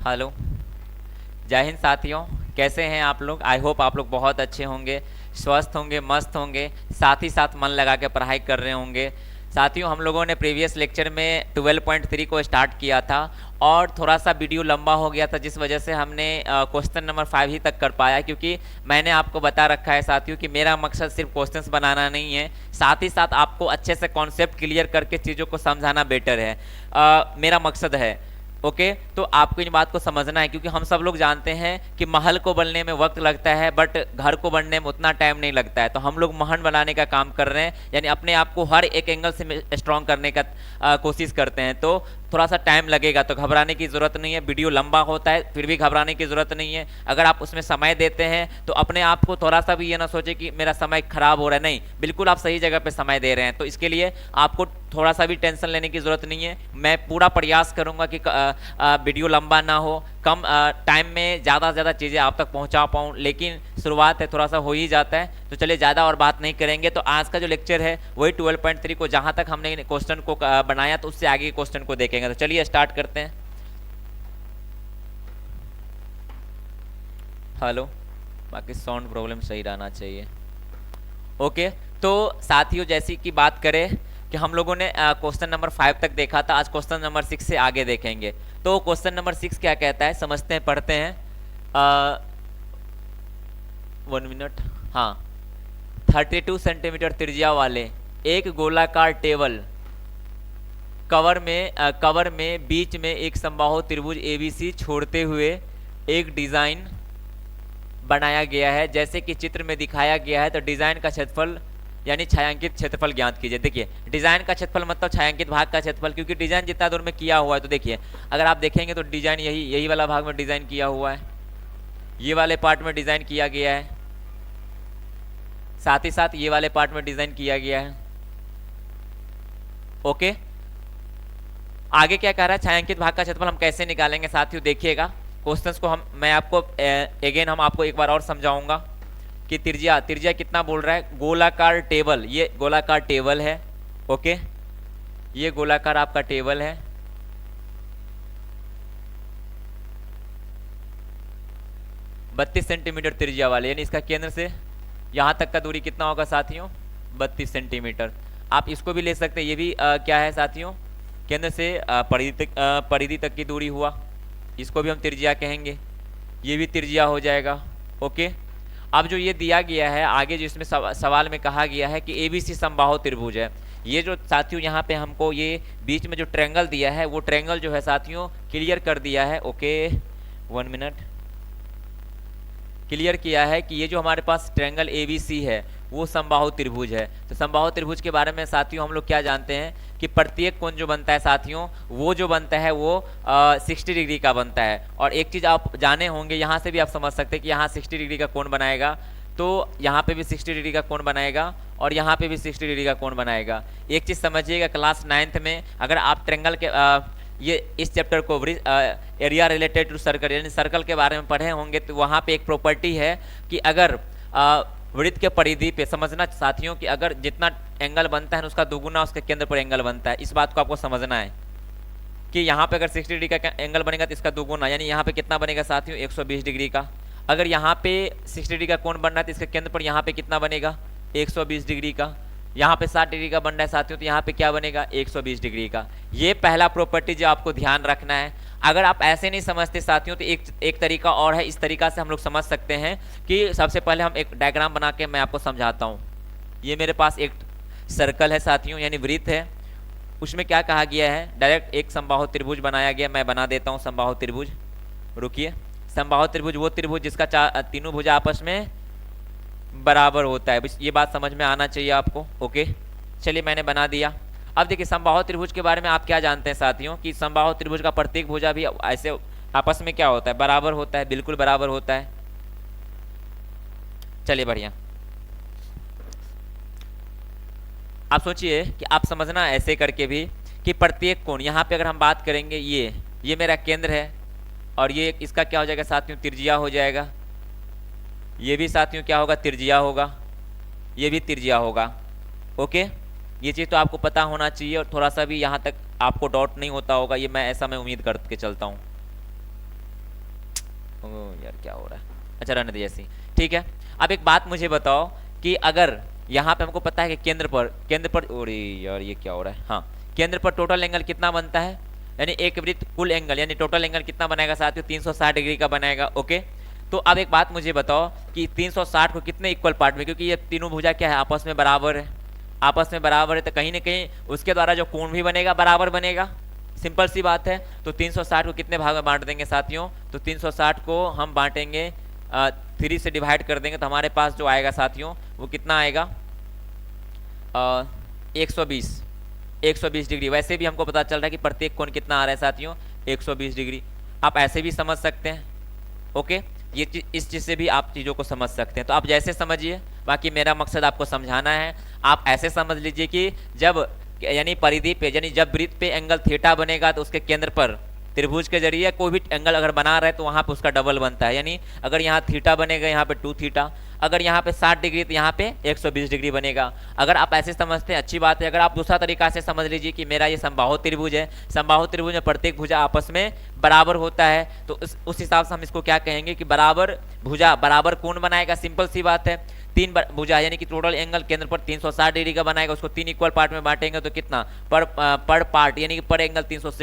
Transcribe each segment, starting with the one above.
Hello. जय हिंद साथियों। कैसे हैं आप लोग? आई होप आप लोग बहुत अच्छे होंगे, स्वस्थ होंगे, मस्त होंगे, साथ ही साथ मन लगा के पढ़ाई कर रहे होंगे। साथियों, हम लोगों ने प्रीवियस लेक्चर में 12.3 को स्टार्ट किया था और थोड़ा सा वीडियो लंबा हो गया था, जिस वजह से हमने क्वेश्चन नंबर 5 ही तक कर पाया, क्योंकि मैंने आपको बता रखा है साथियों कि मेरा मकसद सिर्फ क्वेश्चंस बनाना नहीं है, साथ ही साथ आपको अच्छे से कॉन्सेप्ट क्लियर करके चीज़ों को समझाना बेटर है। मेरा मकसद है। ओके, तो आपको इन बात को समझना है, क्योंकि हम सब लोग जानते हैं कि महल को बनने में वक्त लगता है, बट घर को बनने में उतना टाइम नहीं लगता है। तो हम लोग महल बनाने का काम कर रहे हैं, यानी अपने आप को हर एक एंगल से स्ट्रांग करने का कोशिश करते हैं। तो थोड़ा सा टाइम लगेगा, तो घबराने की ज़रूरत नहीं है। वीडियो लंबा होता है, फिर भी घबराने की ज़रूरत नहीं है। अगर आप उसमें समय देते हैं तो अपने आप को थोड़ा सा भी ये ना सोचे कि मेरा समय खराब हो रहा है। नहीं, बिल्कुल आप सही जगह पे समय दे रहे हैं। तो इसके लिए आपको थोड़ा सा भी टेंशन लेने की ज़रूरत नहीं है। मैं पूरा प्रयास करूँगा कि वीडियो लंबा ना हो, कम टाइम में ज़्यादा से ज़्यादा चीज़ें आप तक पहुँचा पाऊँ, लेकिन शुरुआत है, थोड़ा सा हो ही जाता है। तो चलिए, ज़्यादा और बात नहीं करेंगे। तो आज का जो लेक्चर है वही 12.3 को, जहाँ तक हमने क्वेश्चन को बनाया, तो उससे आगे क्वेश्चन को देखेंगे। तो चलिए स्टार्ट करते हैं। हेलो। बाकी साउंड प्रॉब्लम सही रहना चाहिए। ओके, तो साथियों, जैसी कि बात करें कि हम लोगों ने क्वेश्चन नंबर 5 तक देखा था, आज क्वेश्चन नंबर 6 से आगे देखेंगे। तो क्वेश्चन नंबर 6 क्या कहता है, समझते हैं, पढ़ते हैं। 1 मिनट। हाँ। 32 सेंटीमीटर त्रिज्या वाले एक गोलाकार टेबल कवर में बीच में एक समबाहु त्रिभुज एबीसी छोड़ते हुए एक डिजाइन बनाया गया है, जैसे कि चित्र में दिखाया गया है। तो डिजाइन का क्षेत्रफल यानी छायांकित क्षेत्रफल ज्ञात कीजिए। देखिए, डिजाइन का क्षेत्रफल मतलब छायांकित भाग का क्षेत्रफल, क्योंकि डिजाइन जितना दूर में किया हुआ है। तो देखिए, अगर आप देखेंगे तो डिजाइन यही वाला भाग में डिजाइन किया हुआ है, ये वाले पार्ट में डिजाइन किया गया है, साथ ही साथ ये वाले पार्ट में डिजाइन किया गया है। ओके, आगे क्या कह रहा है, छायांकित भाग का क्षेत्रफल हम कैसे निकालेंगे साथियों, देखिएगा क्वेश्चंस को। मैं आपको हम आपको एक बार और समझाऊंगा कि त्रिज्या कितना बोल रहा है। गोलाकार टेबल, ये गोलाकार टेबल है। ओके, ये गोलाकार आपका टेबल है। बत्तीस सेंटीमीटर त्रिज्या वाले, यानी इसका केंद्र से यहां तक का दूरी कितना होगा साथियों, 32 सेंटीमीटर। आप इसको भी ले सकते हैं, ये भी क्या है साथियों, केंद्र से परिधि तक की दूरी हुआ, इसको भी हम त्रिज्या कहेंगे, ये भी त्रिज्या हो जाएगा। ओके, अब जो ये दिया गया है आगे, जो इसमें सवाल में कहा गया है कि एबीसी समबाहु त्रिभुज है। ये जो साथियों यहाँ पे हमको ये बीच में जो ट्रायंगल दिया है, वो ट्रायंगल जो है साथियों क्लियर कर दिया है। Okay, 1 minute. क्लियर किया है कि ये जो हमारे पास ट्रायंगल एबीसी है वो समबाहु त्रिभुज है। तो समबाहु त्रिभुज के बारे में साथियों हम लोग क्या जानते हैं कि प्रत्येक कोण जो बनता है साथियों, वो जो बनता है वो 60 डिग्री का बनता है। और एक चीज़ आप जाने होंगे, यहाँ से भी आप समझ सकते हैं कि यहाँ 60 डिग्री का कोण बनाएगा, तो यहाँ पे भी 60 डिग्री का कोण बनाएगा, और यहाँ पे भी 60 डिग्री का कोण बनाएगा। एक चीज़ समझिएगा, क्लास 9th में अगर आप ट्रायंगल के ये इस चैप्टर को एरिया रिलेटेड टू सर्कल, यानी सर्कल के बारे में पढ़े होंगे, तो वहाँ पे एक प्रॉपर्टी है कि अगर वृत्त के परिधि पे, समझना साथियों कि अगर जितना एंगल बनता है उसका दुगुना उसके केंद्र पर एंगल बनता है। इस बात को आपको समझना है कि यहाँ पे अगर 60 डिग्री का एंगल बनेगा तो इसका दुगुना, यानी यहाँ पे कितना बनेगा साथियों, 120 डिग्री का। अगर यहाँ पे 60 डिग्री का कोण बन रहा है तो इसके केंद्र पर यहाँ पे कितना बनेगा, 120 डिग्री का। यहाँ पे 60 डिग्री का बन रहा है साथियों, तो यहाँ पे क्या बनेगा, 120 डिग्री का। ये पहला प्रॉपर्टी जो आपको ध्यान रखना है। अगर आप ऐसे नहीं समझते साथियों, तो एक तरीका और है, इस तरीका से हम लोग समझ सकते हैं कि सबसे पहले हम एक डायग्राम बना के मैं आपको समझाता हूँ। ये मेरे पास एक सर्कल है साथियों, यानी वृत्त है, उसमें क्या कहा गया है, डायरेक्ट एक समबाहु त्रिभुज बनाया गया। मैं बना देता हूँ समबाहु त्रिभुज। रुकिए, समबाहु त्रिभुज वो त्रिभुज जिसका तीनों भुजा आपस में बराबर होता है। बस ये बात समझ में आना चाहिए आपको। ओके, चलिए मैंने बना दिया। अब देखिए, समबाहु त्रिभुज के बारे में आप क्या जानते हैं साथियों कि समबाहु त्रिभुज का प्रत्येक भुजा भी ऐसे आपस में क्या होता है, बराबर होता है, बिल्कुल बराबर होता है। चलिए बढ़िया। आप सोचिए कि आप समझना ऐसे करके भी कि प्रत्येक कोण, यहाँ पे अगर हम बात करेंगे, ये मेरा केंद्र है, और ये इसका क्या हो जाएगा साथियों, त्रिज्या हो जाएगा। ये भी साथियों क्या होगा, त्रिज्या होगा, ये भी त्रिज्या होगा। ओके, ये चीज़ तो आपको पता होना चाहिए, और थोड़ा सा भी यहाँ तक आपको डाउट नहीं होता होगा, ये मैं उम्मीद करके चलता हूँ। यार क्या हो रहा है, अच्छा रहने दे ऐसी, ठीक है। अब एक बात मुझे बताओ कि अगर यहाँ पे हमको पता है कि केंद्र पर अरे यार ये क्या हो रहा है, हाँ, केंद्र पर टोटल एंगल कितना बनता है, यानी एक वृत्त कुल एंगल यानी टोटल एंगल कितना बनाएगा साथियों, 360 डिग्री का बनाएगा। ओके, तो अब एक बात मुझे बताओ कि 360 को कितने इक्वल पार्ट में, क्योंकि ये तीनों भुजा क्या है, आपस में बराबर है, आपस में बराबर है, तो कहीं ना कहीं उसके द्वारा जो कोण भी बनेगा बराबर बनेगा, सिंपल सी बात है। तो 360 को कितने भाग में बांट देंगे साथियों, तो 360 को हम बांटेंगे 3 से डिवाइड कर देंगे, तो हमारे पास जो आएगा साथियों वो कितना आएगा, 120 डिग्री। वैसे भी हमको पता चल रहा है कि प्रत्येक कोण कितना आ रहा है साथियों, 120 डिग्री। आप ऐसे भी समझ सकते हैं। ओके, ये इस चीज़ से भी आप चीज़ों को समझ सकते हैं, तो आप जैसे समझिए, बाकी मेरा मकसद आपको समझाना है। आप ऐसे समझ लीजिए कि जब यानी परिधि पे यानी जब वृत्त पे एंगल थीटा बनेगा तो उसके केंद्र पर त्रिभुज के जरिए कोई भी एंगल अगर बना रहे तो वहाँ पे उसका डबल बनता है, यानी अगर यहाँ थीटा बनेगा यहाँ पे 2 थीटा, अगर यहाँ पे 60 डिग्री तो यहाँ पे 120 डिग्री बनेगा। अगर आप ऐसे समझते हैं अच्छी बात है, अगर आप दूसरा तरीका से समझ लीजिए कि मेरा ये समबाहु त्रिभुज है, समबाहु त्रिभुज में प्रत्येक भुजा आपस में बराबर होता है, तो उस हिसाब से हम इसको क्या कहेंगे कि बराबर भुजा बराबर कोण बनाएगा, सिंपल सी बात है। 3 भुजा यानी कि टोटल एंगल केंद्र पर 360 डिग्री का बनाएगा, उसको 3 इक्वल पार्ट में बांटेंगे तो कितना पर पार्ट यानी कि पर एंगल 120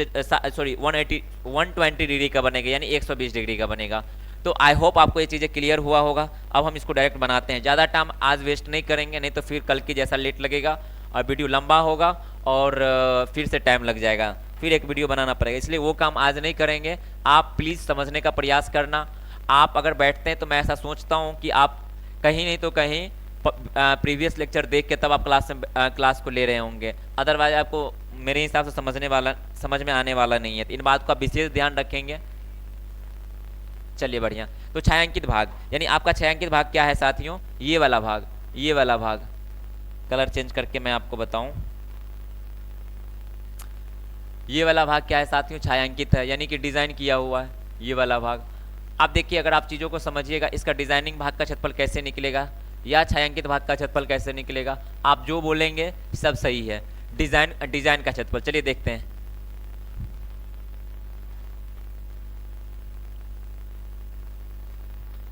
डिग्री का बनेगा, यानी 120 डिग्री का बनेगा। तो आई होप आपको ये चीज़ें क्लियर हुआ होगा। अब हम इसको डायरेक्ट बनाते हैं, ज़्यादा टाइम आज वेस्ट नहीं करेंगे, नहीं तो फिर कल की जैसा लेट लगेगा और वीडियो लंबा होगा और फिर से टाइम लग जाएगा, फिर एक वीडियो बनाना पड़ेगा, इसलिए वो काम आज नहीं करेंगे। आप प्लीज़ समझने का प्रयास करना। आप अगर बैठते हैं तो मैं ऐसा सोचता हूँ कि आप कहीं नहीं तो कहीं प्रीवियस लेक्चर देख के तब आप क्लास को ले रहे होंगे, अदरवाइज आपको मेरे हिसाब से समझ में आने वाला नहीं है, तो इन बात का विशेष ध्यान रखेंगे। चलिए बढ़िया। तो छायांकित भाग यानी आपका छायांकित भाग क्या है साथियों, ये वाला भाग, ये वाला भाग, कलर चेंज करके मैं आपको बताऊं, ये वाला भाग क्या है साथियों, छायांकित है, यानी कि डिजाइन किया हुआ है ये वाला भाग। आप देखिए, अगर आप चीज़ों को समझिएगा, इसका डिजाइनिंग भाग का क्षेत्रफल कैसे निकलेगा या छायांकित भाग का क्षेत्रफल कैसे निकलेगा, आप जो बोलेंगे सब सही है। डिजाइन का क्षेत्रफल, चलिए देखते हैं।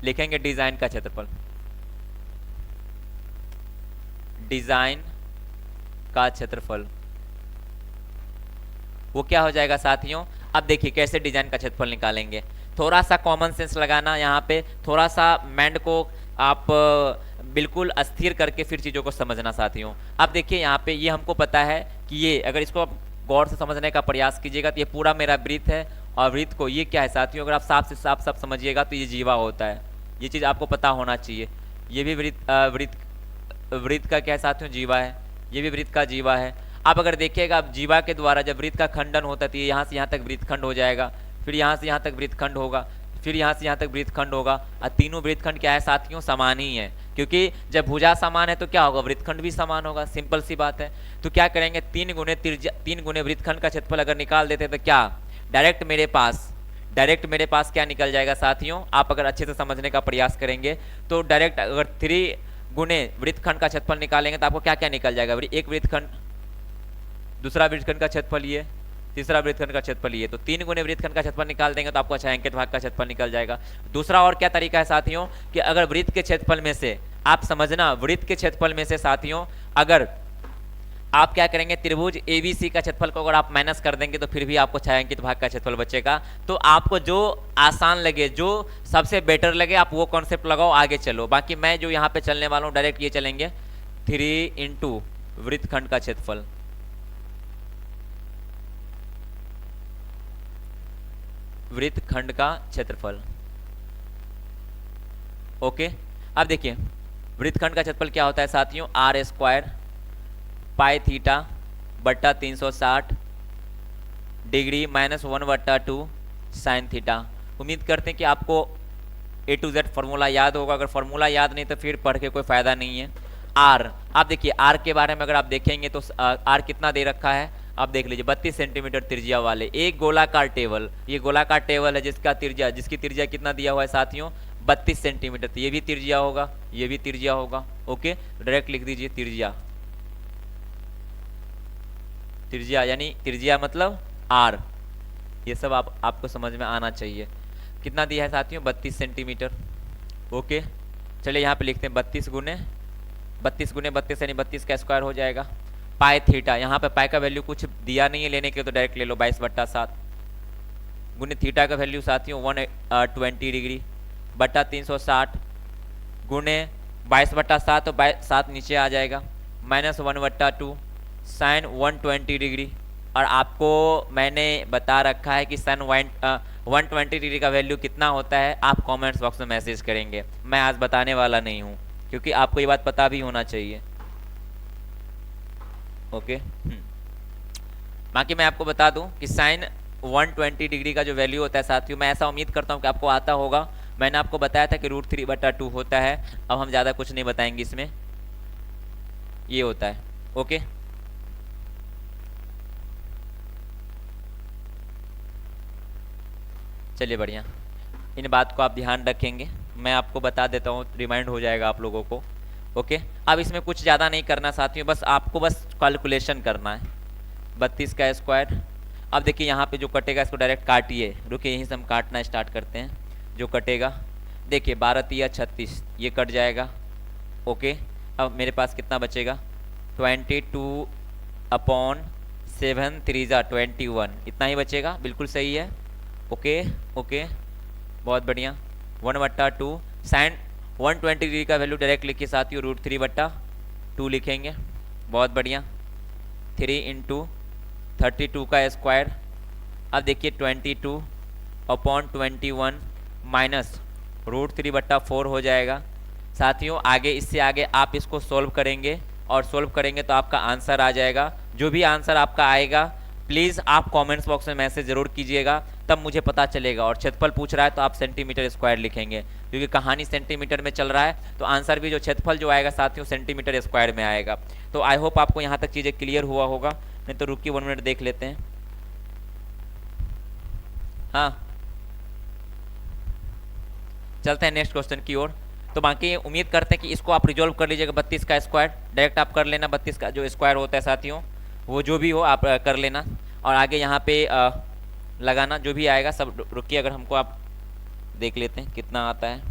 लिखेंगे डिजाइन का क्षेत्रफल, डिजाइन का क्षेत्रफल वो क्या हो जाएगा साथियों। अब देखिए कैसे डिजाइन का क्षेत्रफल निकालेंगे, थोड़ा सा कॉमन सेंस लगाना, यहाँ पे थोड़ा सा माइंड को आप बिल्कुल अस्थिर करके फिर चीज़ों को समझना साथियों। अब देखिए यहाँ पे ये हमको पता है कि ये अगर इसको आप गौर से समझने का प्रयास कीजिएगा तो ये पूरा मेरा वृत्त है, और वृत्त को ये क्या है साथियों, अगर आप साफ से साफ समझिएगा तो ये जीवा होता है, ये चीज़ आपको पता होना चाहिए। ये भी वृत्त का क्या है साथियों, जीवा है, ये भी वृत्त का जीवा है। आप अगर देखिएगा, अब जीवा के द्वारा जब वृत्त का खंडन होता है तो ये यहाँ से यहाँ तक वृत्तखंड हो जाएगा, फिर यहाँ से यहाँ तक वृत्तखंड होगा, फिर यहाँ से यहाँ तक वृत्तखंड होगा, और तीनों वृत्तखंड क्या है साथियों, समान ही है, क्योंकि जब भुजा समान है तो क्या होगा, वृत्तखंड भी समान होगा, सिंपल सी बात है। तो क्या करेंगे, 3 गुने वृत्तखंड का क्षेत्रफल अगर निकाल देते तो क्या डायरेक्ट मेरे पास क्या निकल जाएगा साथियों। आप अगर अच्छे से समझने का प्रयास करेंगे तो डायरेक्ट अगर 3 गुने वृत्तखंड का क्षेत्रफल निकालेंगे तो आपको क्या क्या निकल जाएगा, एक वृत्तखंड, दूसरा वृत्तखंड का क्षेत्रफल ये, तीसरा वृत्तखंड का क्षेत्रफल ये, तो 3 गुने वृत्तखंड का क्षेत्रफल निकाल देंगे तो आपको छायांकित भाग का क्षेत्रफल निकल जाएगा। दूसरा और क्या तरीका है साथियों कि अगर वृत्त के क्षेत्रफल में से, आप समझना, वृत्त के क्षेत्रफल में से साथियों अगर आप क्या करेंगे, त्रिभुज ABC का क्षेत्रफल को अगर आप माइनस कर देंगे तो फिर भी आपको छायांकित भाग का क्षेत्रफल बचेगा। तो आपको जो आसान लगे, जो सबसे बेटर लगे, आप वो कॉन्सेप्ट लगाओ, आगे चलो। बाकी मैं जो यहाँ पे चलने वाला हूँ डायरेक्ट ये चलेंगे, 3 इंटू वृत्तखंड का क्षेत्रफल, वृत्तखंड का क्षेत्रफल। ओके, अब देखिए वृत्तखंड का क्षेत्रफल क्या होता है साथियों, r² पाई थीटा बट्टा 360 डिग्री माइनस 1/2 साइन थीटा। उम्मीद करते हैं कि आपको A to Z फार्मूला याद होगा, अगर फार्मूला याद नहीं तो फिर पढ़ के कोई फायदा नहीं है। R, आप देखिए R के बारे में अगर आप देखेंगे तो R कितना दे रखा है, आप देख लीजिए 32 सेंटीमीटर त्रिज्या वाले एक गोलाकार टेबल, ये गोलाकार टेबल है जिसकी त्रिज्या कितना दिया हुआ है साथियों, 32 सेंटीमीटर। तो ये भी त्रिज्या होगा, ये भी त्रिज्या होगा। ओके, डायरेक्ट लिख दीजिए त्रिज्या, त्रिज्या यानी त्रिज्या मतलब R, ये सब आपको समझ में आना चाहिए। कितना दिया है साथियों, 32 सेंटीमीटर। ओके, चलिए यहाँ पे लिखते हैं 32 गुने 32 यानी 32 का स्क्वायर हो जाएगा। पाई थीटा, यहाँ पे पाई का वैल्यू कुछ दिया नहीं है लेने के, तो डायरेक्ट ले लो 22/7 गुने थीटा का वैल्यू साथियों 120 डिग्री बटा 360 गुने 22/7, तो 7 नीचे आ जाएगा, -1/2 साइन 120 डिग्री। और आपको मैंने बता रखा है कि साइन 120 डिग्री का वैल्यू कितना होता है, आप कमेंट्स बॉक्स में मैसेज करेंगे, मैं आज बताने वाला नहीं हूँ, क्योंकि आपको ये बात पता भी होना चाहिए। ओके, बाकी मैं आपको बता दूं कि साइन 120 डिग्री का जो वैल्यू होता है साथियों, मैं ऐसा उम्मीद करता हूं कि आपको आता होगा। मैंने आपको बताया था कि √3/2 होता है, अब हम ज़्यादा कुछ नहीं बताएंगे इसमें, ये होता है। ओके, चलिए बढ़िया, इन बात को आप ध्यान रखेंगे, मैं आपको बता देता हूँ, रिमाइंड हो जाएगा आप लोगों को। ओके, अब इसमें कुछ ज़्यादा नहीं करना साथियों, बस आपको बस कैलकुलेशन करना है। 32 का स्क्वायर, अब देखिए यहाँ पे जो कटेगा इसको डायरेक्ट काटिए, रुकिए यहीं से हम काटना स्टार्ट करते हैं। जो कटेगा देखिए 12×3 = 36, ये कट जाएगा। ओके, अब मेरे पास कितना बचेगा, 22/7 3 × 21, इतना ही बचेगा, बिल्कुल सही है। ओके ओके, बहुत बढ़िया। 1/2 साइन 120 डिग्री का वैल्यू डायरेक्ट लिखिए साथियों, √3/2 लिखेंगे, बहुत बढ़िया। 3 × 32 का स्क्वायर, अब देखिए 22/21 माइनस √3/4 हो जाएगा। साथियों आगे, इससे आगे आप इसको सोल्व करेंगे, और सोल्व करेंगे तो आपका आंसर आ जाएगा। जो भी आंसर आपका आएगा प्लीज़ आप कमेंट्स बॉक्स में मैसेज ज़रूर कीजिएगा, तब मुझे पता चलेगा। और क्षेत्रफल पूछ रहा है तो आप सेंटीमीटर स्क्वायर लिखेंगे, क्योंकि कहानी सेंटीमीटर में चल रहा है, तो आंसर भी जो क्षेत्रफल जो आएगा साथियों सेंटीमीटर स्क्वायर में आएगा। तो आई होप आपको यहाँ तक चीज़ें क्लियर हुआ होगा, नहीं तो रुकिए 1 मिनट देख लेते हैं। हाँ, चलते हैं नेक्स्ट क्वेश्चन की ओर। तो बाकी उम्मीद करते हैं कि इसको आप रिजॉल्व कर लीजिएगा। 32 का स्क्वायर डायरेक्ट आप कर लेना, 32 का जो स्क्वायर होता है साथियों, वो जो भी हो आप कर लेना, और आगे यहाँ पे लगाना जो भी आएगा सब। रुकिए, अगर हमको आप देख लेते हैं कितना आता है।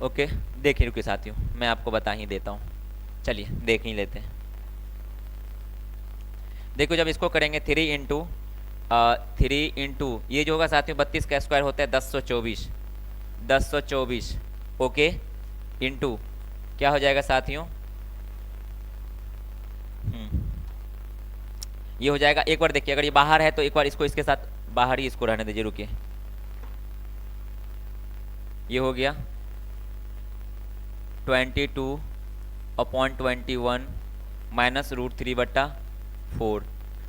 ओके, देखिए रुकिए साथियों, मैं आपको बता ही देता हूँ, चलिए देख ही लेते हैं। देखो जब इसको करेंगे 3 × ये जो होगा साथियों 32 का स्क्वायर होता है 1024। ओके, इंटू क्या हो जाएगा साथियों, ये हो जाएगा। एक बार देखिए, अगर ये बाहर है तो एक बार इसको इसके साथ बाहर ही इसको रहने दीजिए, रुकिए, ये हो गया 22/21 माइनस √3/4।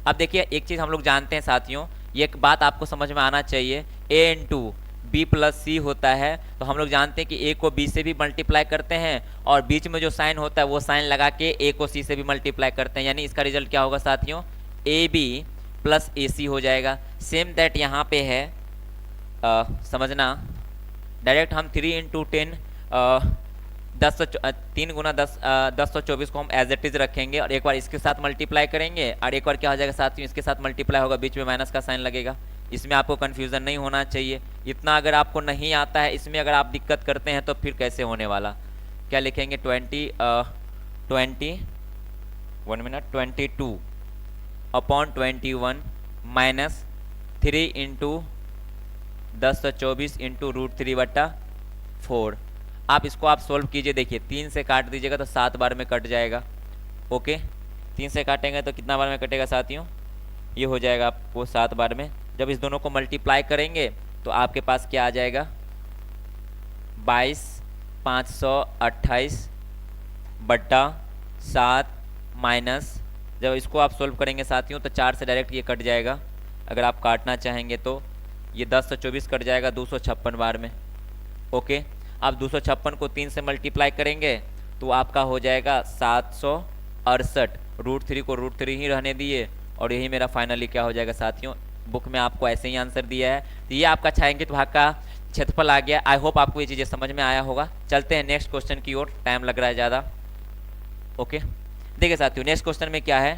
अब देखिए एक चीज़ हम लोग जानते हैं साथियों, ये एक बात आपको समझ में आना चाहिए, a × b + c होता है, तो हम लोग जानते हैं कि a को b से भी मल्टीप्लाई करते हैं, और बीच में जो साइन होता है वो साइन लगा के a को c से भी मल्टीप्लाई करते हैं, यानी इसका रिजल्ट क्या होगा साथियों, ab + ac हो जाएगा। सेम दैट यहाँ पे है, समझना, डायरेक्ट हम 3 × 10 3 × 1024 को हम एज इट इज रखेंगे, और एक बार इसके साथ मल्टीप्लाई करेंगे, और एक बार क्या हो जाएगा साथियों, इसके साथ मल्टीप्लाई होगा, बीच में माइनस का साइन लगेगा। इसमें आपको कन्फ्यूज़न नहीं होना चाहिए, इतना अगर आपको नहीं आता है इसमें, अगर आप दिक्कत करते हैं तो फिर कैसे होने वाला। क्या लिखेंगे 22/21 माइनस 3 × 1024 × √3/4। आप इसको आप सोल्व कीजिए, देखिए 3 से काट दीजिएगा तो 7 बार में कट जाएगा। ओके, 3 से काटेंगे तो कितना बार में कटेगा साथियों, ये हो जाएगा आपको 7 बार में। जब इस दोनों को मल्टीप्लाई करेंगे तो आपके पास क्या आ जाएगा, 22,528/7 माइनस, जब इसको आप सोल्व करेंगे साथियों तो 4 से डायरेक्ट ये कट जाएगा। अगर आप काटना चाहेंगे तो ये 10 से 24 कट जाएगा 256 बार में। ओके, अब 256 को 3 से मल्टीप्लाई करेंगे तो आपका हो जाएगा 768। √3 को √3 ही रहने दिए, और यही मेरा फाइनली क्या हो जाएगा साथियों, बुक में आपको ऐसे ही आंसर दिया है। तो ये आपका छायांकित भाग का क्षेत्रफल आ गया। आई होप आपको ये चीज़ें समझ में आया होगा। चलते हैं नेक्स्ट क्वेश्चन की ओर, टाइम लग रहा है ज़्यादा। ओके, देखिए साथियों नेक्स्ट क्वेश्चन में क्या है,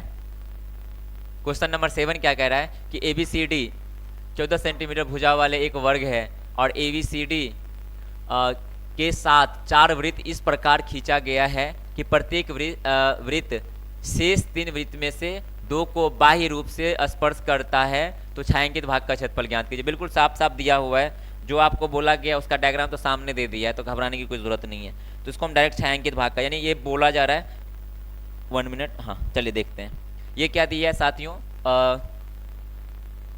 क्वेश्चन नंबर 7 क्या कह रहा है कि ABCD 14 सेंटीमीटर भुजा वाले एक वर्ग है और ABCD के साथ 4 वृत्त इस प्रकार खींचा गया है कि प्रत्येक वृत्त शेष 3 वृत्त में से 2 को बाह्य रूप से स्पर्श करता है, तो छायांकित भाग का क्षेत्रफल ज्ञात कीजिए। बिल्कुल साफ साफ दिया हुआ है, जो आपको बोला गया उसका डायग्राम तो सामने दे दिया है, तो घबराने की कोई जरूरत नहीं है। तो इसको हम डायरेक्ट छायांकित भाग का, यानी ये बोला जा रहा है 1 मिनट, हाँ चलिए देखते हैं ये क्या दिया है साथियों।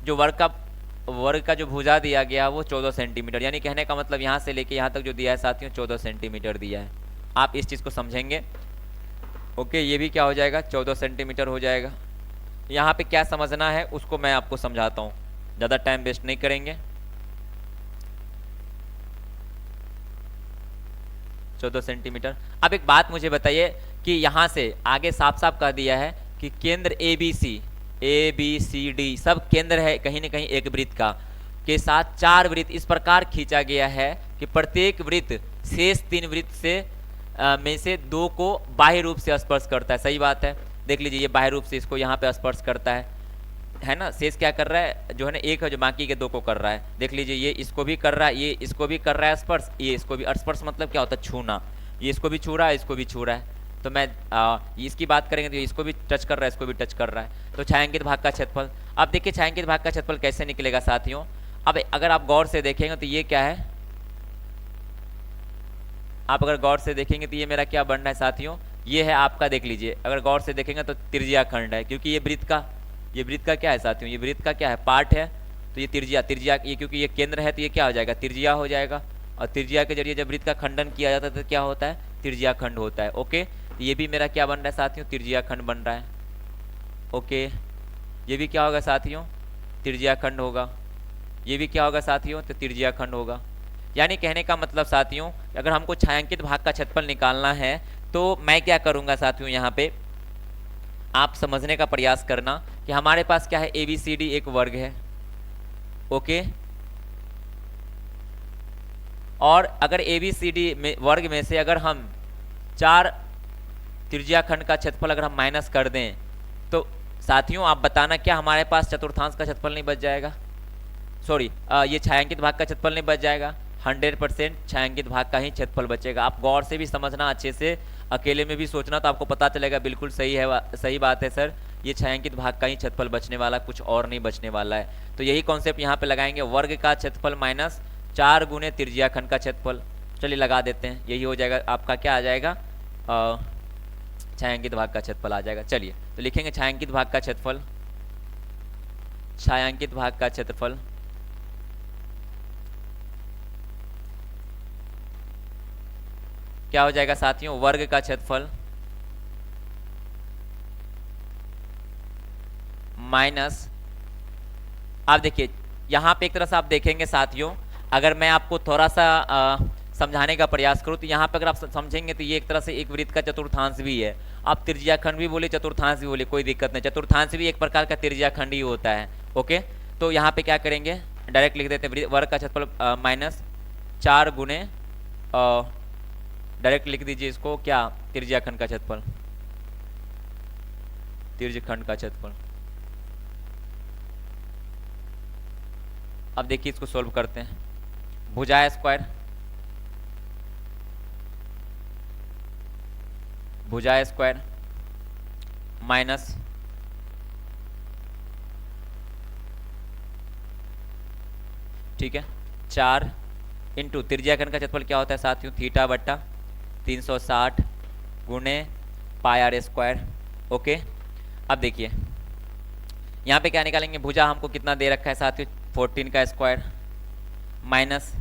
जो वर्ग का जो भुजा दिया गया वो 14 सेंटीमीटर, यानी कहने का मतलब यहाँ से लेके यहाँ तक जो दिया है साथियों 14 सेंटीमीटर दिया है। आप इस चीज़ को समझेंगे, ओके। ये भी क्या हो जाएगा 14 सेंटीमीटर हो जाएगा। यहाँ पे क्या समझना है उसको मैं आपको समझाता हूँ, ज़्यादा टाइम वेस्ट नहीं करेंगे। 14 सेंटीमीटर। अब एक बात मुझे बताइए कि यहाँ से आगे साफ साफ कह दिया है कि केंद्र ABCD सब केंद्र है कहीं न कहीं एक वृत्त का, के साथ 4 वृत्त इस प्रकार खींचा गया है कि प्रत्येक वृत्त शेष 3 वृत्त से में से 2 को बाह्य रूप से स्पर्श करता है। सही बात है, देख लीजिए ये बाह्य रूप से इसको यहाँ पे स्पर्श करता है ना। शेष क्या कर रहा है, जो है ना एक है जो बाकी के 2 को कर रहा है। देख लीजिए ये इसको भी कर रहा है, ये इसको भी कर रहा है स्पर्श, ये इसको भी। स्पर्श मतलब क्या होता है, छूना। ये इसको भी छू रहा है, इसको भी छू रहा है। तो मैं इसकी बात करेंगे तो इसको भी टच कर रहा है, इसको भी टच कर रहा है। तो छायांकित भाग का क्षेत्रफल, अब देखिए छायांकित भाग का क्षेत्रफल कैसे निकलेगा साथियों। अब अगर आप गौर से देखेंगे तो ये क्या है, आप अगर गौर से देखेंगे तो ये मेरा क्या बन रहा है साथियों, ये है आपका, देख लीजिए अगर गौर से देखेंगे तो त्रिज्या खंड है, क्योंकि ये वृत्त का क्या है साथियों, ये वृत्त का क्या है, पार्ट है। तो ये त्रिज्या ये क्योंकि ये केंद्र है तो ये क्या हो जाएगा, त्रिज्या हो जाएगा। और त्रिज्या के जरिए जब वृत्त का खंडन किया जाता है तो क्या होता है, त्रिज्या खंड होता है। ओके, ये भी मेरा क्या बन रहा है साथियों, त्रिज्या खंड बन रहा है। ओके, ये भी क्या होगा साथियों, त्रिज्या खंड होगा। ये भी क्या होगा साथियों, तो त्रिज्या खंड होगा। यानी कहने का मतलब साथियों, अगर हमको छायांकित भाग का क्षेत्रफल निकालना है तो मैं क्या करूंगा साथियों, यहाँ पे आप समझने का प्रयास करना कि हमारे पास क्या है, ABCD एक वर्ग है। ओके, और अगर ABCD में वर्ग में से अगर हम 4 त्रिज्या खंड का क्षेत्रफल अगर हम माइनस कर दें तो साथियों आप बताना क्या हमारे पास चतुर्थांश का क्षेत्रफल नहीं बच जाएगा, सॉरी ये छायांकित भाग का क्षेत्रफल नहीं बच जाएगा। 100% छायांकित भाग का ही क्षेत्रफल बचेगा। आप गौर से भी समझना, अच्छे से अकेले में भी सोचना, तो आपको पता चलेगा बिल्कुल सही है, सही बात है सर, ये छायांकित भाग का ही क्षेत्रफल बचने वाला, कुछ और नहीं बचने वाला है। तो यही कॉन्सेप्ट यहाँ पे लगाएंगे, वर्ग का क्षेत्रफल माइनस 4 गुने त्रिज्या खंड का क्षेत्रफल। चलिए लगा देते हैं, यही हो जाएगा आपका, क्या आ जाएगा, छायांकित भाग का क्षेत्रफल आ जाएगा। चलिए तो लिखेंगे छायांकित भाग का क्षेत्रफल, छायांकित भाग का क्षेत्रफल क्या हो जाएगा साथियों, वर्ग का क्षेत्रफल माइनस, आप देखिए यहाँ पे एक तरह से आप देखेंगे साथियों, अगर मैं आपको थोड़ा सा समझाने का प्रयास करूँ तो यहाँ पे अगर आप समझेंगे तो ये एक तरह से एक वृत्त का चतुर्थांश भी है। आप त्रिज्या खंड भी बोले, चतुर्थांश भी बोले, कोई दिक्कत नहीं, चतुर्थांश भी एक प्रकार का त्रिज्या खंड ही होता है। ओके, तो यहाँ पे क्या करेंगे, डायरेक्ट लिख देते हैं वर्ग का क्षेत्रफल माइनस 4 गुने, डायरेक्ट लिख दीजिए इसको क्या, त्रिज्या खंड का क्षेत्रफल, त्रिज्य खंड का क्षेत्रफल। अब देखिए इसको सोल्व करते हैं, भुजा स्क्वायर, भुजा स्क्वायर माइनस ठीक है 4 इंटू त्रिज्या खंड का क्षेत्रफल क्या होता है साथियों, थीटा बट्टा 360 गुने पाई आर स्क्वायर। ओके, अब देखिए यहाँ पे क्या निकालेंगे, भुजा हमको कितना दे रखा है साथियों, 14 का स्क्वायर माइनस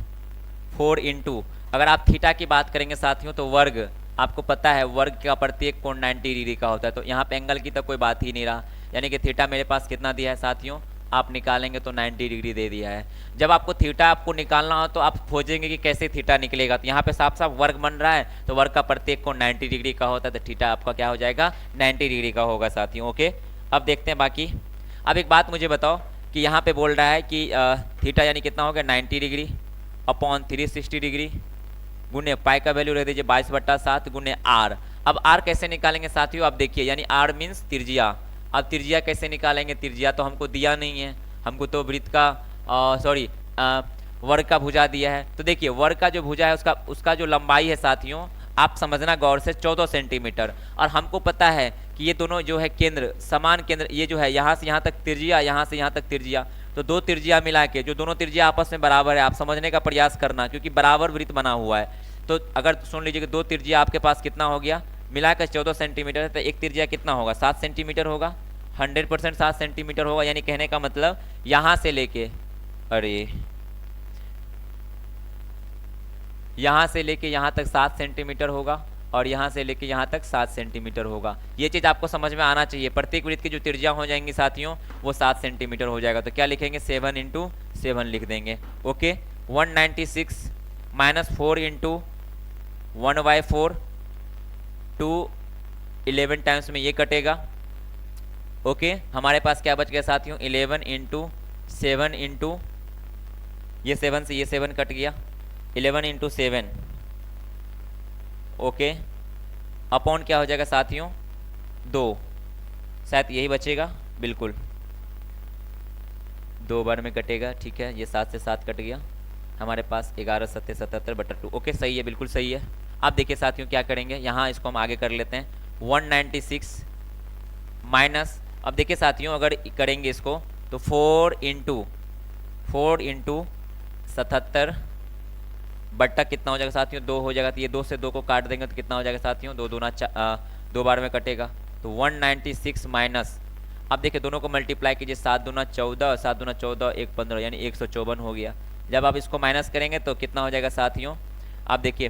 4 इंटू, अगर आप थीटा की बात करेंगे साथियों तो वर्ग, आपको पता है वर्ग का प्रत्येक कोण 90 डिग्री का होता है, तो यहाँ पे एंगल की तो कोई बात ही नहीं रहा, यानी कि थीटा मेरे पास कितना दिया है साथियों, आप निकालेंगे तो 90 डिग्री दे दिया है। जब आपको थीटा आपको निकालना हो तो आप खोजेंगे कि कैसे थीटा निकलेगा, तो यहाँ पे साफ साफ वर्ग बन रहा है, तो वर्ग का प्रत्येक कोण 90 डिग्री का होता है, तो थीटा आपका क्या हो जाएगा, 90 डिग्री का होगा साथियों। ओके, अब देखते हैं बाकी। अब एक बात मुझे बताओ कि यहाँ पे बोल रहा है कि थीटा यानी कितना हो गया, 90 डिग्री अपॉन 360 डिग्री गुने पाई का वैल्यू रह दीजिए 22/7 गुने आर। अब आर कैसे निकालेंगे साथियों, आप देखिए, यानी आर मीन्स त्रिज्या। अब त्रिज्या कैसे निकालेंगे, त्रिज्या तो हमको दिया नहीं है, हमको तो वृत्त का सॉरी वर्ग का भुजा दिया है। तो देखिए वर्ग का जो भुजा है उसका जो लंबाई है साथियों, आप समझना गौर से, 14 सेंटीमीटर। और हमको पता है कि ये दोनों जो है केंद्र, समान केंद्र, ये जो है यहाँ से यहाँ तक त्रिज्या, यहाँ से यहाँ तक त्रिज्या, तो दो त्रिज्या मिला के जो दोनों त्रिज्या आपस में बराबर है, आप समझने का प्रयास करना, क्योंकि बराबर वृत्त बना हुआ है। तो अगर सुन लीजिए कि दो त्रिज्या आपके पास कितना हो गया, मिलाकर 14 सेंटीमीटर है, तो एक त्रिज्या कितना होगा, 7 सेंटीमीटर होगा, 100% 7 सेंटीमीटर होगा। यानी कहने का मतलब यहाँ से लेके, अरे यहाँ से लेके यहाँ तक 7 सेंटीमीटर होगा, और यहाँ से लेके यहाँ तक 7 सेंटीमीटर होगा। ये चीज़ आपको समझ में आना चाहिए। प्रत्येक वृत्त की जो त्रिज्या हो जाएंगी साथियों, वो 7 सेंटीमीटर हो जाएगा। तो क्या लिखेंगे, 7 × 7 लिख देंगे। ओके, 196 - 4 × 1/4 2 11 टाइम्स में ये कटेगा। ओके, हमारे पास क्या बच गया साथियों, 11 × 7 × ये 7 से ये 7 कट गया, 11 × 7। ओके, अपॉन क्या हो जाएगा साथियों, 2, शायद यही बचेगा, बिल्कुल 2 बार में कटेगा। ठीक है, ये 7 से 7 कट गया, हमारे पास 11 × 7 = 77/2। ओके, सही है, बिल्कुल सही है। अब देखिए साथियों क्या करेंगे, यहाँ इसको हम आगे कर लेते हैं। 196 माइनस, अब देखिए साथियों अगर करेंगे इसको तो 4 × 77 बट्टा कितना हो जाएगा साथियों, 2 हो जाएगा। तो ये 2 से 2 को काट देंगे तो कितना हो जाएगा साथियों, 2 दूना 2 बार में कटेगा। तो 196 माइनस, अब देखिए दोनों को मल्टीप्लाई कीजिए, 7 दूना 14, 7 दूना 14, 1 15, यानी 154 हो गया। जब आप इसको माइनस करेंगे तो कितना हो जाएगा साथियों, आप देखिए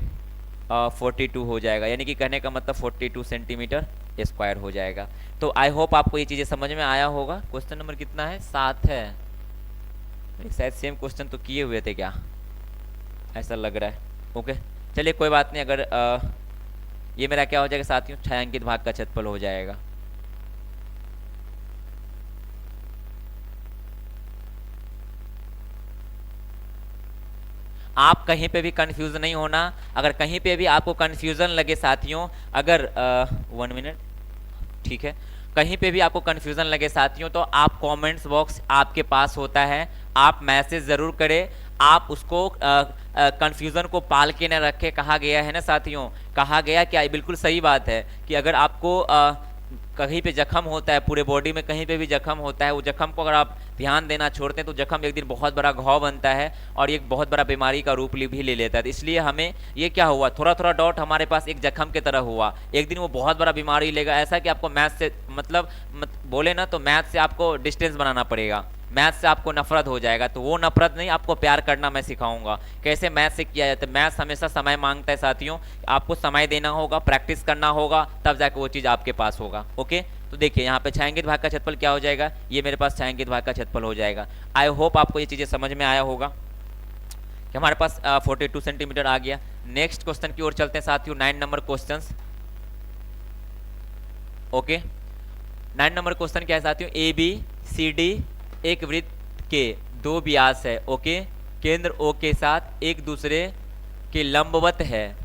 42 हो जाएगा। यानी कि कहने का मतलब 42 सेंटीमीटर स्क्वायर हो जाएगा। तो आई होप आपको ये चीज़ें समझ में आया होगा। क्वेश्चन नंबर कितना है, 7 है। शायद सेम क्वेश्चन तो किए हुए थे क्या, ऐसा लग रहा है। ओके, चलिए कोई बात नहीं। अगर ये मेरा क्या हो जाएगा साथियों, छायांकित भाग का क्षेत्रफल हो जाएगा। आप कहीं पे भी कंफ्यूज नहीं होना। अगर कहीं पे भी आपको कंफ्यूजन लगे साथियों, अगर 1 मिनट, ठीक है, कहीं पे भी आपको कंफ्यूजन लगे साथियों, तो आप कमेंट्स बॉक्स आपके पास होता है, आप मैसेज ज़रूर करें। आप उसको कंफ्यूजन को पाल के न रखें। कहा गया है ना साथियों, कहा गया क्या, बिल्कुल सही बात है कि अगर आपको कहीं पे जख्म होता है, पूरे बॉडी में कहीं पे भी जख्म होता है, वो जख्म को अगर आप ध्यान देना छोड़ते हैं तो जख्म एक दिन बहुत बड़ा घाव बनता है और एक बहुत बड़ा बीमारी का रूप भी ले लेता है। तो इसलिए हमें ये क्या हुआ, थोड़ा थोड़ा डॉट हमारे पास एक जख्म की तरह हुआ, एक दिन वो बहुत बड़ा बीमारी लेगा। ऐसा कि आपको मैथ से मतलब बोले ना तो मैथ से आपको डिस्टेंस बनाना पड़ेगा, मैथ से आपको नफरत हो जाएगा। तो वो नफरत नहीं, आपको प्यार करना मैं सिखाऊंगा कैसे मैथ से किया जाता है। मैथ हमेशा समय मांगता है साथियों, आपको समय देना होगा, प्रैक्टिस करना होगा, तब जाकर वो चीज़ आपके पास होगा। ओके, तो देखिए यहाँ पे छायांकित भाग का क्षेत्रफल क्या हो जाएगा, ये मेरे पास छायांकित भाग का क्षेत्रफल हो जाएगा। आई होप आपको ये चीज़ें समझ में आया होगा कि हमारे पास 42 सेंटीमीटर आ गया। नेक्स्ट क्वेश्चन की ओर चलते हैं साथियों, 9 number question. Okay, 9 number question क्या है साथियों, ABCD एक वृत्त के 2 व्यास है। ओके, केंद्र O के साथ एक दूसरे के लंबवत है।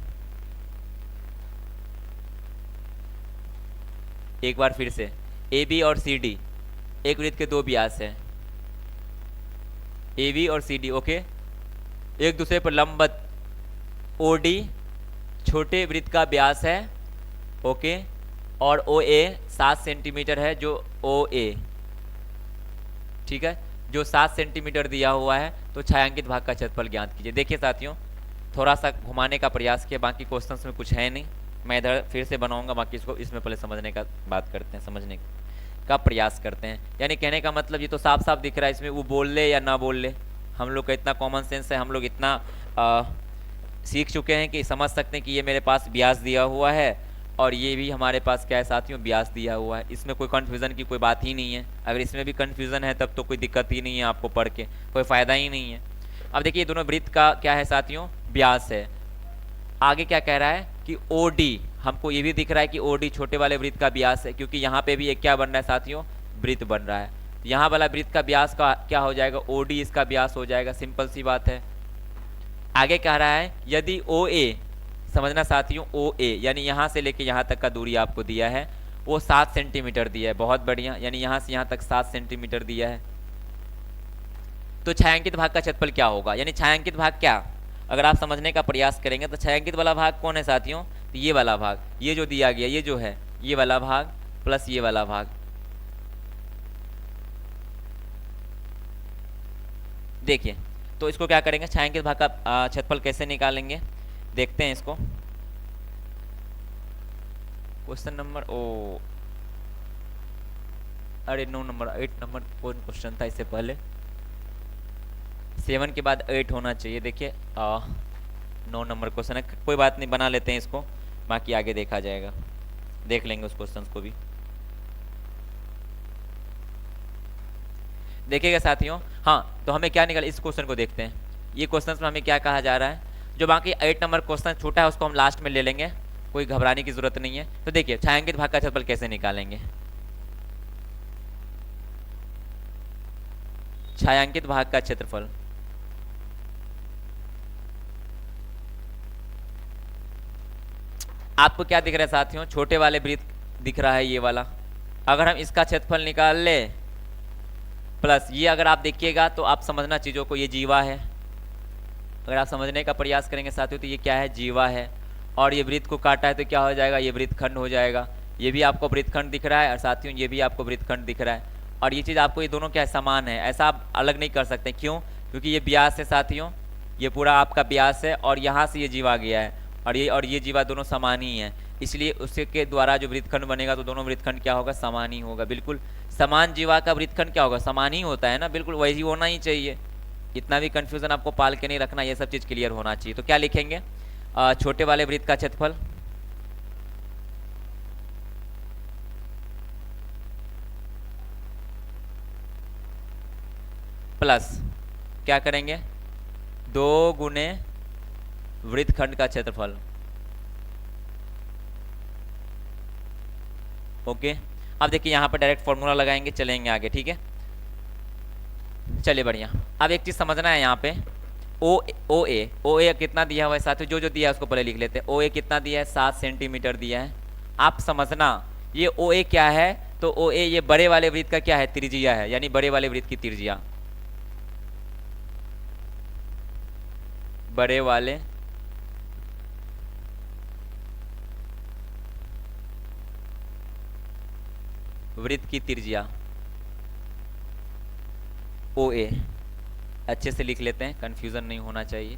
एक बार फिर से, AB और CD एक वृत्त के 2 व्यास है, AB और CD। ओके, एक दूसरे पर लंबवत, OD छोटे वृत्त का व्यास है। ओके, और OA 7 सेंटीमीटर है, जो OA, ठीक है, जो 7 सेंटीमीटर दिया हुआ है। तो छायांकित भाग का क्षेत्रफल ज्ञात कीजिए। देखिए साथियों थोड़ा सा घुमाने का प्रयास किया, बाकी क्वेश्चंस में कुछ है नहीं, मैं इधर फिर से बनाऊंगा, बाकी इसको इसमें पहले समझने का बात करते हैं, समझने का प्रयास करते हैं। यानी कहने का मतलब ये तो साफ साफ दिख रहा है, इसमें वो बोल ले या ना बोल ले, हम लोग का इतना कॉमन सेंस है, हम लोग इतना सीख चुके हैं कि समझ सकते हैं कि ये मेरे पास व्यास दिया हुआ है और ये भी हमारे पास क्या है साथियों, व्यास दिया हुआ है। इसमें कोई कन्फ्यूज़न की कोई बात ही नहीं है। अगर इसमें भी कन्फ्यूज़न है तब तो कोई दिक्कत ही नहीं है, आपको पढ़ के कोई फ़ायदा ही नहीं है। अब देखिए दोनों वृत्त का क्या है साथियों, व्यास है। आगे क्या कह रहा है कि OD, हमको ये भी दिख रहा है कि OD छोटे वाले वृत्त का व्यास है, क्योंकि यहाँ पे भी एक क्या बन रहा है साथियों, वृत्त बन रहा है। यहाँ वाला वृत्त का व्यास का क्या हो जाएगा, OD इसका व्यास हो जाएगा, सिंपल सी बात है। आगे कह रहा है यदि OA समझना साथियों, ओ ए यानी यहाँ से लेके यहाँ तक का दूरी आपको दिया है, वो 7 सेंटीमीटर दिया है। बहुत बढ़िया, यानी यहाँ से यहाँ तक 7 सेंटीमीटर दिया है। तो छायांकित भाग का क्षेत्रफल क्या होगा, यानी छायांकित भाग क्या, अगर आप समझने का प्रयास करेंगे तो छायांकित वाला भाग कौन है साथियों, तो ये वाला भाग, ये जो दिया गया, ये जो है ये वाला भाग प्लस ये वाला भाग। देखिए, तो इसको क्या करेंगे, छायांकित भाग का क्षेत्रफल कैसे निकालेंगे, देखते हैं इसको। क्वेश्चन नंबर अरे 9 नंबर 8 नंबर कौन क्वेश्चन था इससे पहले, 7 के बाद 8 होना चाहिए। देखिए 9 नंबर क्वेश्चन है, कोई बात नहीं, बना लेते हैं इसको, बाकी आगे देखा जाएगा, देख लेंगे उस क्वेश्चन को भी। देखिएगा साथियों, हाँ तो हमें क्या निकला, इस क्वेश्चन को देखते हैं। ये क्वेश्चन में हमें क्या कहा जा रहा है, जो बाकी 8 नंबर क्वेश्चन छोटा है उसको हम लास्ट में ले लेंगे, कोई घबराने की जरूरत नहीं है। तो देखिए छायांकित भाग का क्षेत्रफल कैसे निकालेंगे, छायांकित भाग का क्षेत्रफल आपको क्या दिख रहा है साथियों, छोटे वाले वृत्त दिख रहा है ये वाला, अगर हम इसका क्षेत्रफल निकाल ले प्लस ये, अगर आप देखिएगा तो आप समझना चीज़ों को, ये जीवा है, अगर आप समझने का प्रयास करेंगे साथियों तो ये क्या है, जीवा है, और ये वृत्त को काटा है तो क्या हो जाएगा, ये वृत्तखंड हो जाएगा। ये भी आपको वृत्तखंड दिख रहा है और साथियों ये भी आपको वृत्तखंड दिख रहा है, और ये चीज़ आपको, ये दोनों क्या है, समान है, ऐसा आप अलग नहीं कर सकते। क्यों, क्योंकि ये व्यास है साथियों, ये पूरा आपका व्यास है, और यहाँ से ये जीवा गया है, और ये जीवा दोनों समान ही है, इसलिए उसके द्वारा जो वृत्तखंड बनेगा तो दोनों वृत्तखंड क्या होगा, समान ही होगा। बिल्कुल समान जीवा का वृत्तखंड क्या होगा, समान ही होता है ना, बिल्कुल वही होना ही चाहिए, इतना भी कंफ्यूजन आपको पाल के नहीं रखना, ये सब चीज़ क्लियर होना चाहिए। तो क्या लिखेंगे, छोटे वाले वृत्त का क्षेत्रफल प्लस क्या करेंगे, 2 गुने वृत्तखंड का क्षेत्रफल। ओके, अब देखिए यहाँ पर डायरेक्ट फॉर्मूला लगाएंगे, चलेंगे आगे, ठीक है, चलिए बढ़िया। अब एक चीज़ समझना है यहाँ पे, ओ ए कितना दिया हुआ है साथियों, जो दिया है उसको पहले लिख लेते हैं। ओ ए कितना दिया है, 7 सेंटीमीटर दिया है। आप समझना ये ओ ए क्या है, तो ओ ए ये बड़े वाले वृत्त का क्या है, त्रिज्या है, यानी बड़े वाले वृत्त की त्रिज्या, बड़े वाले वृत्त की त्रिज्या ओ ए, अच्छे से लिख लेते हैं, कंफ्यूजन नहीं होना चाहिए।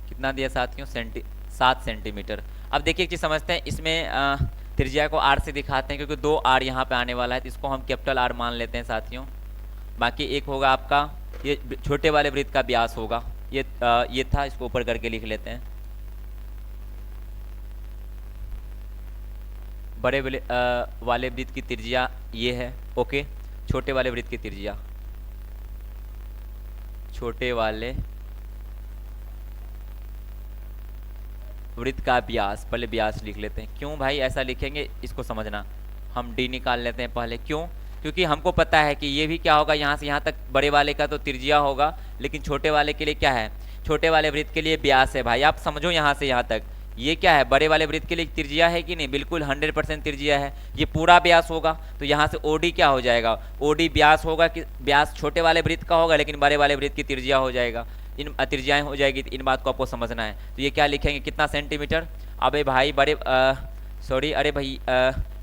कितना दिया साथियों, 7 सेंटीमीटर। अब देखिए एक चीज समझते हैं, इसमें त्रिज्या को आर से दिखाते हैं, क्योंकि 2 आर यहाँ पे आने वाला है, तो इसको हम कैपिटल आर मान लेते हैं साथियों। बाकी एक होगा आपका, ये छोटे वाले वृत्त का व्यास होगा, ये था, इसको ऊपर करके लिख लेते हैं। बड़े वाले वृत्त की त्रिज्या ये है, ओके, छोटे वाले वृत्त की त्रिज्या, छोटे वाले वृत्त का व्यास, पहले व्यास लिख लेते हैं। क्यों भाई ऐसा लिखेंगे, इसको समझना, हम डी निकाल लेते हैं पहले। क्यों, क्योंकि हमको पता है कि ये भी क्या होगा, यहाँ से यहाँ तक बड़े वाले का तो त्रिज्या होगा, लेकिन छोटे वाले के लिए क्या है, छोटे वाले वृत्त के लिए व्यास है। भाई आप समझो, यहाँ से यहाँ तक ये क्या है, बड़े वाले वृत्त के लिए त्रिज्या है कि नहीं, बिल्कुल 100% त्रिज्या है, ये पूरा व्यास होगा। तो यहाँ से ओडी क्या हो जाएगा, ओडी व्यास होगा, कि व्यास छोटे वाले वृत्त का होगा लेकिन बड़े वाले वृत्त की त्रिज्या हो जाएगा, इन त्रिज्याएँ हो जाएगी। इन बात को आपको समझना है। तो ये क्या लिखेंगे, कितना सेंटीमीटर, अबे भाई बड़े सॉरी, अरे भाई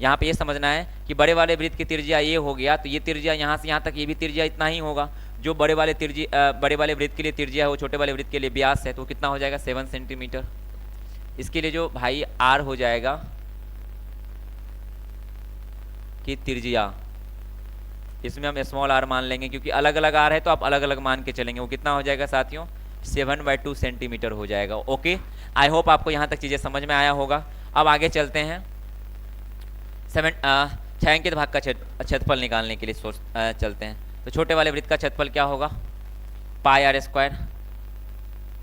यहाँ पे ये समझना है कि बड़े वाले वृत्त की त्रिज्या ये हो गया, तो ये त्रिज्या यहाँ से यहाँ तक ये भी त्रिज्या इतना ही होगा। जो बड़े वाले बड़े वाले वृत्त के लिए त्रिज्या है वो छोटे वाले वृत्त के लिए व्यास है, तो कितना हो जाएगा, 7 सेंटीमीटर। इसके लिए जो भाई आर हो जाएगा कि त्रिज्या, इसमें हम स्मॉल आर मान लेंगे, क्योंकि अलग अलग आर है तो आप अलग अलग मान के चलेंगे। वो कितना हो जाएगा साथियों, 7/2 सेंटीमीटर हो जाएगा। ओके, आई होप आपको यहाँ तक चीज़ें समझ में आया होगा। अब आगे चलते हैं, छायांकित भाग का क्षेत्रफल निकालने के लिए चलते हैं। तो छोटे वाले वृत्त का क्षेत्रफल क्या होगा, पाई आर स्क्वायर,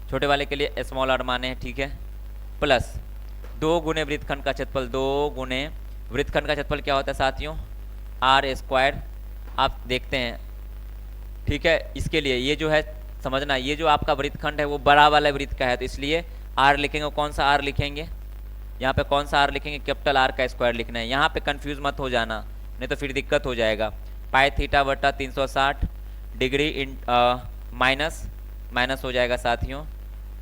छोटे वाले के लिए स्मॉल आर माने हैं, ठीक है, प्लस 2 गुने वृत्तखंड का क्षेत्रफल, 2 गुने वृत्तखंड का क्षेत्रफल क्या होता है साथियों, आर स्क्वायर आप देखते हैं, ठीक है। इसके लिए ये जो है समझना, ये जो आपका वृत्तखंड है वो बड़ा वाला वृत्त का है, तो इसलिए आर लिखेंगे। कौन सा आर लिखेंगे यहाँ पे, कौन सा आर लिखेंगे, कैपिटल आर का स्क्वायर लिखना है। यहाँ पे कंफ्यूज मत हो जाना, नहीं तो फिर दिक्कत हो जाएगा। पाई थीटा बटा 360 डिग्री इन माइनस माइनस हो जाएगा साथियों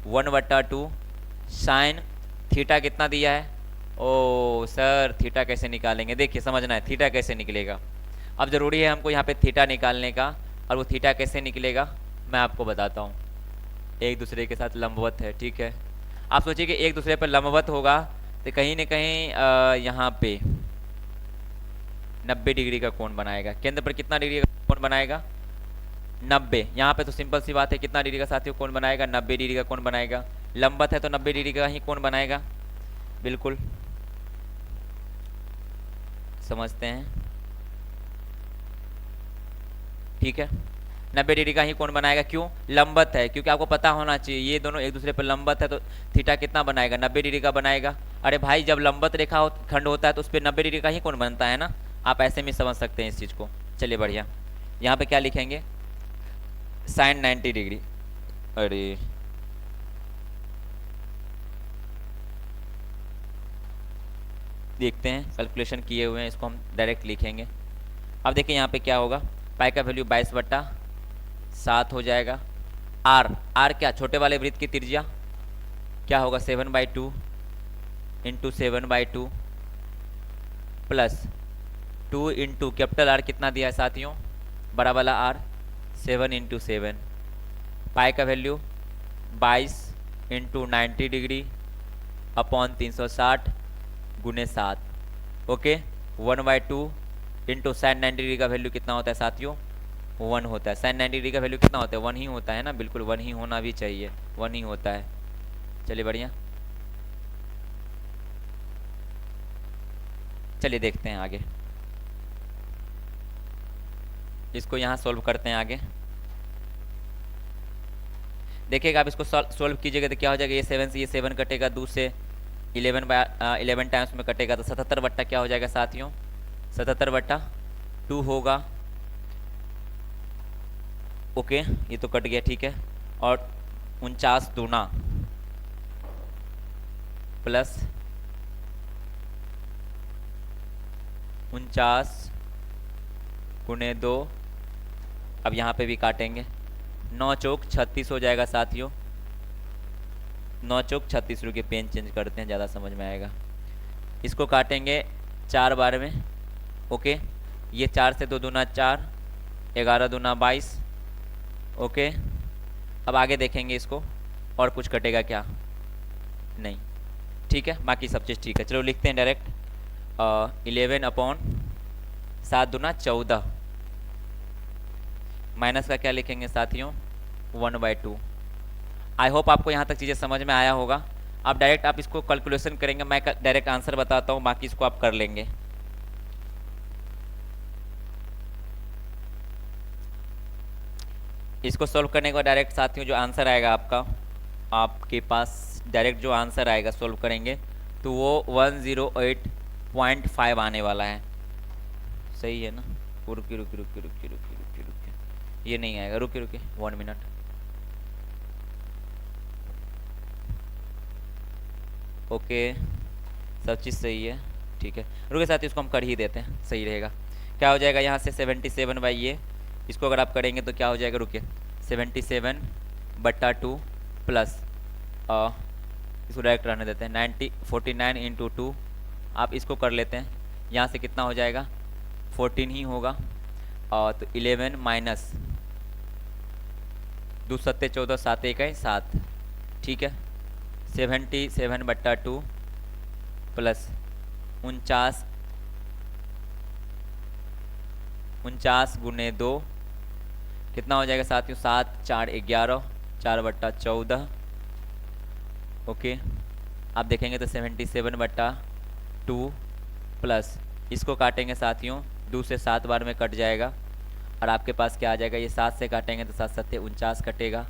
1/2 साइन थीटा कितना दिया है। ओ सर थीटा कैसे निकालेंगे, देखिए समझना है थीटा कैसे निकलेगा। अब ज़रूरी है हमको यहाँ पे थीटा निकालने का, और वो थीटा कैसे निकलेगा मैं आपको बताता हूँ। एक दूसरे के साथ लंबवत है, ठीक है। आप सोचिए कि एक दूसरे पर लंबवत होगा तो कहीं न कहीं यहाँ पे 90 डिग्री का कोण बनाएगा। केंद्र पर कितना डिग्री का कोण बनाएगा, 90। यहाँ पे तो सिंपल सी बात है, कितना डिग्री का साथियों कोण बनाएगा, 90 डिग्री का कोण बनाएगा। लंबवत है तो 90 डिग्री का ही कोण बनाएगा, बिल्कुल समझते हैं, ठीक है। 90 डिग्री का ही कोण बनाएगा, क्यों, लंबवत है, क्योंकि आपको पता होना चाहिए ये दोनों एक दूसरे पर लंबवत है, तो थीटा कितना बनाएगा, 90 डिग्री का बनाएगा। अरे भाई जब लंबवत रेखा खंड होता है तो उस पर 90 डिग्री का ही कोण बनता है ना, आप ऐसे में समझ सकते हैं इस चीज़ को। चलिए बढ़िया, यहाँ पे क्या लिखेंगे, साइन 90 डिग्री। अरे देखते हैं, कैलकुलेशन किए हुए हैं, इसको हम डायरेक्ट लिखेंगे। अब देखिए यहाँ पे क्या होगा, पाई का वैल्यू 22/7 हो जाएगा। आर क्या, छोटे वाले वृत्त की त्रिज्या क्या होगा, 7/2 into 7/2 plus 2 into capital R कितना दिया है साथियों, बड़ा वाला आर 7 इंटू 7। पाई का वैल्यू 22 इंटू 90 डिग्री अपॉन 360 गुने 7, ओके। 1/2 इंटू साइन 90 डिग्री का वैल्यू कितना होता है साथियों, 1 होता है। साइन 90 डिग्री का वैल्यू कितना होता है, 1 ही होता है ना, बिल्कुल 1 ही होना भी चाहिए, 1 ही होता है। चलिए बढ़िया, चलिए देखते हैं आगे, इसको यहाँ सोल्व करते हैं आगे। देखिएगा आप इसको सोल्व कीजिएगा तो क्या हो जाएगा, ये 7 से ये 7 कटेगा, 2 से 11 टाइम्स में कटेगा, तो 77 बट्टा क्या हो जाएगा साथियों, 77/2 होगा, ओके। ये तो कट गया, ठीक है। और 49 दूना प्लस 49 गुने 2, अब यहाँ पे भी काटेंगे, 9 चौक 36 हो जाएगा साथियों, 9 चौक 36। रुके पेन चेंज करते हैं, ज़्यादा समझ में आएगा। इसको काटेंगे 4 बार में, ओके। ये 4 से 2 दूना 4, 11 दूना 22, ओके। अब आगे देखेंगे इसको, और कुछ कटेगा क्या, नहीं, ठीक है, बाकी सब चीज़ ठीक है। चलो लिखते हैं डायरेक्ट, 11/7 दूना 14, माइनस का क्या लिखेंगे साथियों, 1/2। आई होप आपको यहाँ तक चीज़ें समझ में आया होगा। अब डायरेक्ट आप इसको कैलकुलेशन करेंगे, मैं डायरेक्ट आंसर बताता हूँ, बाकी इसको आप कर लेंगे। इसको सॉल्व करने के बाद डायरेक्ट साथियों जो आंसर आएगा आपका, आपके पास डायरेक्ट जो आंसर आएगा सोल्व करेंगे तो वो 108.5 आने वाला है, सही है ना। रुकिए रुकिए रुकिए रुकिए रुकिए रुकिए रुकिए, ये नहीं आएगा, रुकिए रुकिए 1 मिनट। ओके सब चीज़ सही है, ठीक है। रुकिए साथ इसको हम कर ही देते हैं, सही रहेगा। क्या हो जाएगा यहाँ से 77 बाई ये, इसको अगर आप करेंगे तो क्या हो जाएगा, रुकिए 77/2 प्लस इसको डायरेक्ट रहने देते हैं 49 इंटू 2, आप इसको कर लेते हैं, यहाँ से कितना हो जाएगा 14 ही होगा। तो 11 माइनस 2 सत्ते 14, 7 1 7, ठीक है। 77/2 प्लस 49 गुने 2 कितना हो जाएगा साथियों, 7 4 11, 4/14, ओके। आप देखेंगे तो 77/2 प्लस इसको काटेंगे साथियों, 2 से 7 बार में कट जाएगा, और आपके पास क्या आ जाएगा, ये 7 से काटेंगे तो 7 7 49 कटेगा,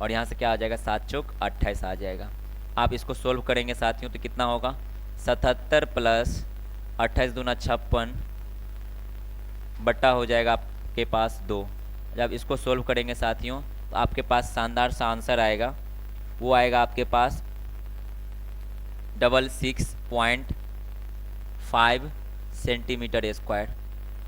और यहाँ से क्या आ जाएगा 7 चौक 28 आ जाएगा। आप इसको सोल्व करेंगे साथियों तो कितना होगा, 77 प्लस 28 दूना 56 बट्टा हो जाएगा आपके पास 2। जब इसको सोल्व करेंगे साथियों तो आपके पास शानदार सा आंसर आएगा, वो आएगा आपके पास 66.5 सेंटीमीटर स्क्वायर।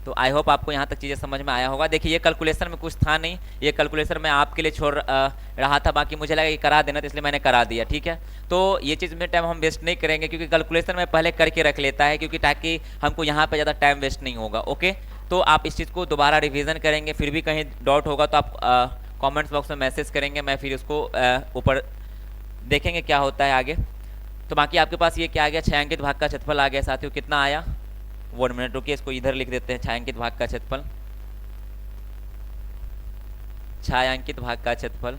तो आई होप आपको यहाँ तक चीज़ें समझ में आया होगा। देखिए ये कैलकुलेशन में कुछ था नहीं, ये कैलकुलेशन मैं आपके लिए छोड़ रहा था, बाकी मुझे लगा कि करा देना, तो इसलिए मैंने करा दिया। ठीक है, तो ये चीज़ में टाइम हम वेस्ट नहीं करेंगे, क्योंकि कैलकुलेशन में पहले करके रख लेता है, क्योंकि ताकि हमको यहाँ पे ज़्यादा टाइम वेस्ट नहीं होगा। ओके, तो आप इस चीज़ को दोबारा रिविज़न करेंगे, फिर भी कहीं डाउट होगा तो आप कॉमेंट्स बॉक्स में मैसेज करेंगे, मैं फिर उसको ऊपर देखेंगे क्या होता है आगे। तो बाकी आपके पास ये क्या आ गया, छायांकित भाग का क्षेत्रफल आ गया साथियों। कितना आया, 1 मिनट रुकिए, इसको इधर लिख देते हैं। छायांकित भाग का क्षेत्रफल, छायांकित भाग का क्षेत्रफल,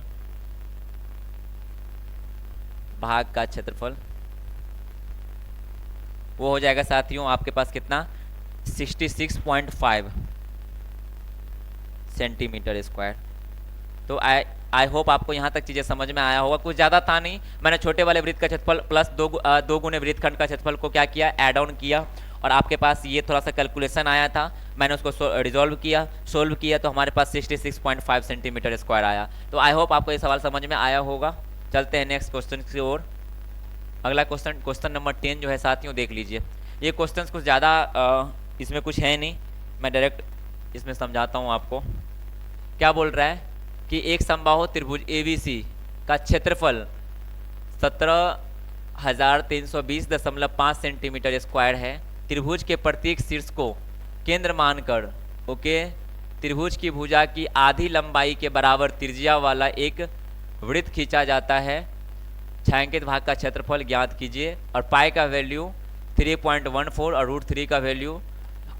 भाग का क्षेत्रफल वो हो जाएगा साथियों आपके पास कितना, 66.5 सेंटीमीटर स्क्वायर। तो आई होप आपको यहाँ तक चीज़ें समझ में आया होगा। कुछ ज़्यादा था नहीं, मैंने छोटे वाले वृत्त का क्षेत्रफल प्लस 2 गुने वृत्तखंड का क्षेत्रफल को क्या किया, ऐड ऑन किया, और आपके पास ये थोड़ा सा कैलकुलेशन आया था, मैंने उसको रिजॉल्व किया, सोल्व किया, तो हमारे पास 66.5 सेंटीमीटर स्क्वायर आया। तो आई होप आपको ये सवाल समझ में आया होगा। चलते हैं नेक्स्ट क्वेश्चन की ओर। अगला क्वेश्चन, क्वेश्चन नंबर 10 जो है साथियों, देख लीजिए। ये क्वेश्चन कुछ ज़्यादा इसमें कुछ है नहीं, मैं डायरेक्ट इसमें समझाता हूँ आपको। क्या बोल रहा है कि एक समबाहु त्रिभुज ABC का क्षेत्रफल 17,320.5 सेंटीमीटर स्क्वायर है। त्रिभुज के प्रत्येक शीर्ष को केंद्र मानकर ओके त्रिभुज की भुजा की आधी लंबाई के बराबर त्रिज्या वाला एक वृत्त खींचा जाता है। छायांकित भाग का क्षेत्रफल ज्ञात कीजिए, और पाई का वैल्यू 3.14 और √3 का वैल्यू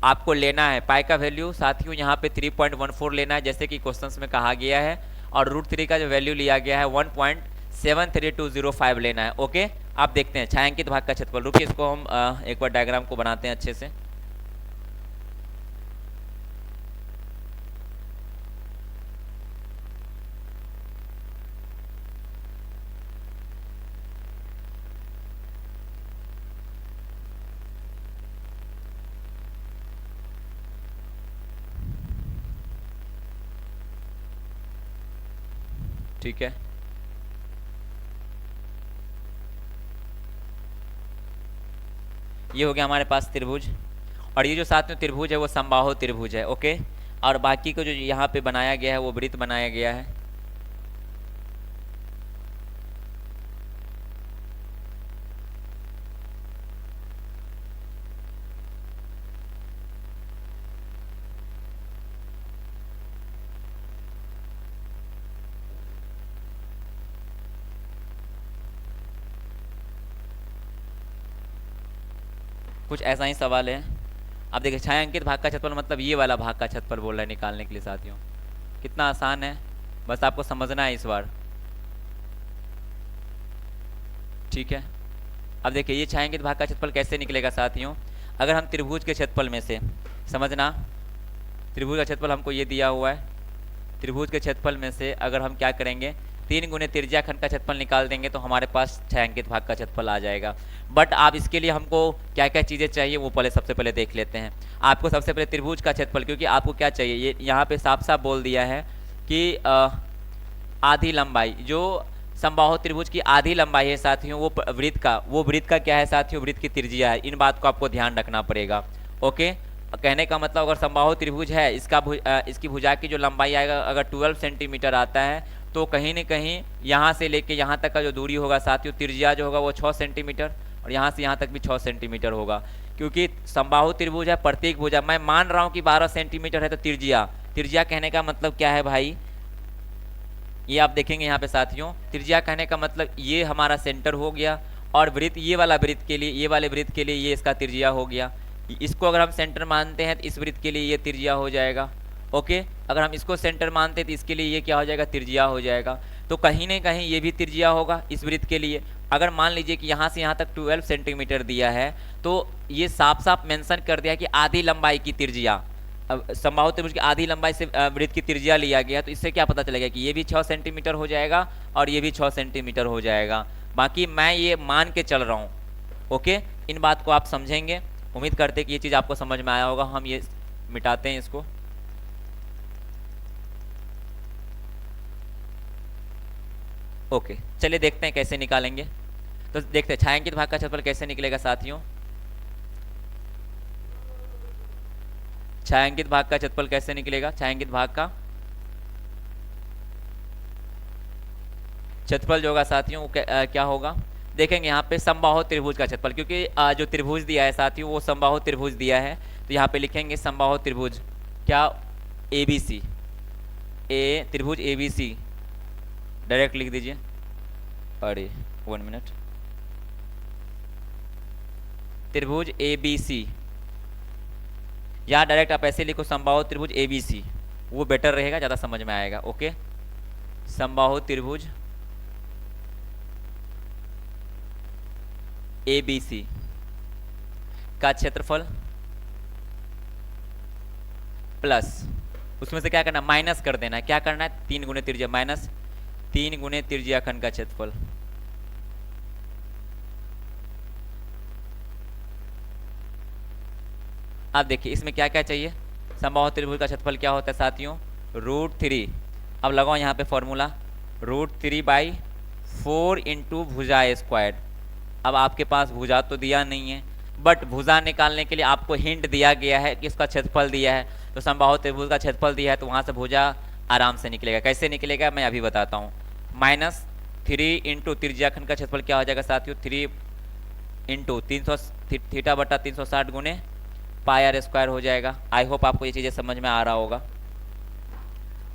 आपको लेना है। पाई का वैल्यू साथियों यहाँ पे 3.14 लेना है, जैसे कि क्वेश्चंस में कहा गया है, और √3 का जो वैल्यू लिया गया है 1.73205 लेना है। ओके, आप देखते हैं छायांकित भाग का क्षेत्रफल। रुकिए, इसको हम एक बार डायग्राम को बनाते हैं अच्छे से। ठीक है, ये हो गया हमारे पास त्रिभुज, और ये जो साथ में त्रिभुज है वो समबाहु त्रिभुज है। ओके, और बाकी को जो यहाँ पे बनाया गया है वो वृत्त बनाया गया है। कुछ ऐसा ही सवाल है। अब देखिए छायांकित भाग का क्षेत्रफल मतलब ये वाला भाग का क्षेत्रफल बोल रहा है निकालने के लिए साथियों। कितना आसान है, बस आपको समझना है इस बार। ठीक है, अब देखिए ये छायांकित भाग का क्षेत्रफल कैसे निकलेगा साथियों। अगर हम त्रिभुज के क्षेत्रफल में से, समझना, त्रिभुज का क्षेत्रफल हमको ये दिया हुआ है, त्रिभुज के क्षेत्रफल में से अगर हम क्या करेंगे, 3 गुने त्रिज्या खंड का क्षेत्रफल निकाल देंगे तो हमारे पास छायांकित भाग का क्षेत्रफल आ जाएगा। बट आप इसके लिए हमको क्या क्या चीज़ें चाहिए वो पहले सबसे पहले देख लेते हैं। आपको सबसे पहले त्रिभुज का क्षेत्रफल, क्योंकि आपको क्या चाहिए, ये यहाँ पे साफ साफ बोल दिया है कि आधी लंबाई, जो समबाहु त्रिभुज की आधी लंबाई है साथियों, वो वृत्त का क्या है साथियों, वृत्त की त्रिज्या है। इन बात को आपको ध्यान रखना पड़ेगा। ओके, कहने का मतलब अगर समबाहु त्रिभुज है, इसकी भुजा की जो लंबाई आएगा अगर 12 सेंटीमीटर आता है, तो कहीं न कहीं यहाँ से लेके यहाँ तक का जो दूरी होगा साथियों, त्रिज्या जो होगा वो 6 सेंटीमीटर, और यहाँ से यहाँ तक भी 6 सेंटीमीटर होगा। क्योंकि समबाहु त्रिभुज है, प्रत्येक भुजा, मैं मान रहा हूँ कि 12 सेंटीमीटर है, तो त्रिज्या कहने का मतलब क्या है भाई, ये आप देखेंगे यहाँ पे साथियों। त्रिज्या कहने का मतलब ये हमारा सेंटर हो गया, और वृत्त, ये वाला वृत्त के लिए, ये वाले वृत्त के लिए ये इसका त्रिज्या हो गया। इसको अगर हम सेंटर मानते हैं तो इस वृत्त के लिए ये त्रिज्या हो जाएगा। ओके, अगर हम इसको सेंटर मानते हैं तो इसके लिए ये क्या हो जाएगा, त्रिज्या हो जाएगा। तो कहीं ना कहीं ये भी त्रिज्या होगा इस वृत्त के लिए। अगर मान लीजिए कि यहाँ से यहाँ तक 12 सेंटीमीटर दिया है, तो ये साफ साफ मेंशन कर दिया कि आधी लंबाई की त्रिज्या, अब समबाहु त्रिभुज की आधी लंबाई से वृत्त की त्रिज्या लिया गया, तो इससे क्या पता चलेगा कि ये भी 6 सेंटीमीटर हो जाएगा और ये भी 6 सेंटीमीटर हो जाएगा। बाकी मैं ये मान के चल रहा हूँ। ओके, इन बात को आप समझेंगे। उम्मीद करते कि ये चीज़ आपको समझ में आया होगा। हम ये मिटाते हैं इसको। ओके, चलिए देखते हैं कैसे निकालेंगे। तो देखते हैं छायांकित भाग का क्षेत्रफल कैसे निकलेगा साथियों। छायांकित भाग का क्षेत्रफल कैसे निकलेगा, छायांकित भाग का क्षेत्रफल जो होगा साथियों वो क्या होगा, देखेंगे यहाँ पे समबाहु त्रिभुज का क्षेत्रफल, क्योंकि जो त्रिभुज दिया है साथियों वो समबाहु त्रिभुज दिया है, तो यहाँ पे लिखेंगे समबाहु त्रिभुज क्या, ABC, ए त्रिभुज ABC, डायरेक्ट लिख दीजिए। अरे 1 मिनट, त्रिभुज ABC, यहाँ डायरेक्ट आप ऐसे लिखो समबाहु त्रिभुज ABC, वो बेटर रहेगा, ज़्यादा समझ में आएगा। ओके, समबाहु त्रिभुज ABC का क्षेत्रफल प्लस उसमें से क्या करना, माइनस कर देना है। क्या करना है, 3 गुणे त्रिज्या माइनस 3 गुणे त्रिज्या खंड का क्षेत्रफल। आप देखिए इसमें क्या क्या चाहिए, समबाहु त्रिभुज का क्षेत्रफल क्या होता है साथियों, √3। अब लगाओ यहाँ पे फॉर्मूला, √3/4 इंटू भुजा स्क्वायर। अब आपके पास भुजा तो दिया नहीं है, बट भुजा निकालने के लिए आपको हिंट दिया गया है कि इसका क्षेत्रफल दिया है, तो समबाहु त्रिभुज का क्षेत्रफल दिया है, तो वहाँ से भुजा आराम से निकलेगा। कैसे निकलेगा मैं अभी बताता हूँ। -3 इंटू त्रिज्याखंड का क्षेत्रफल क्या हो जाएगा साथियों, 3 इंटू 300 थीटा बटा 360 गुणे पाई r स्क्वायर हो जाएगा। आई होप आपको ये चीज़ें समझ में आ रहा होगा।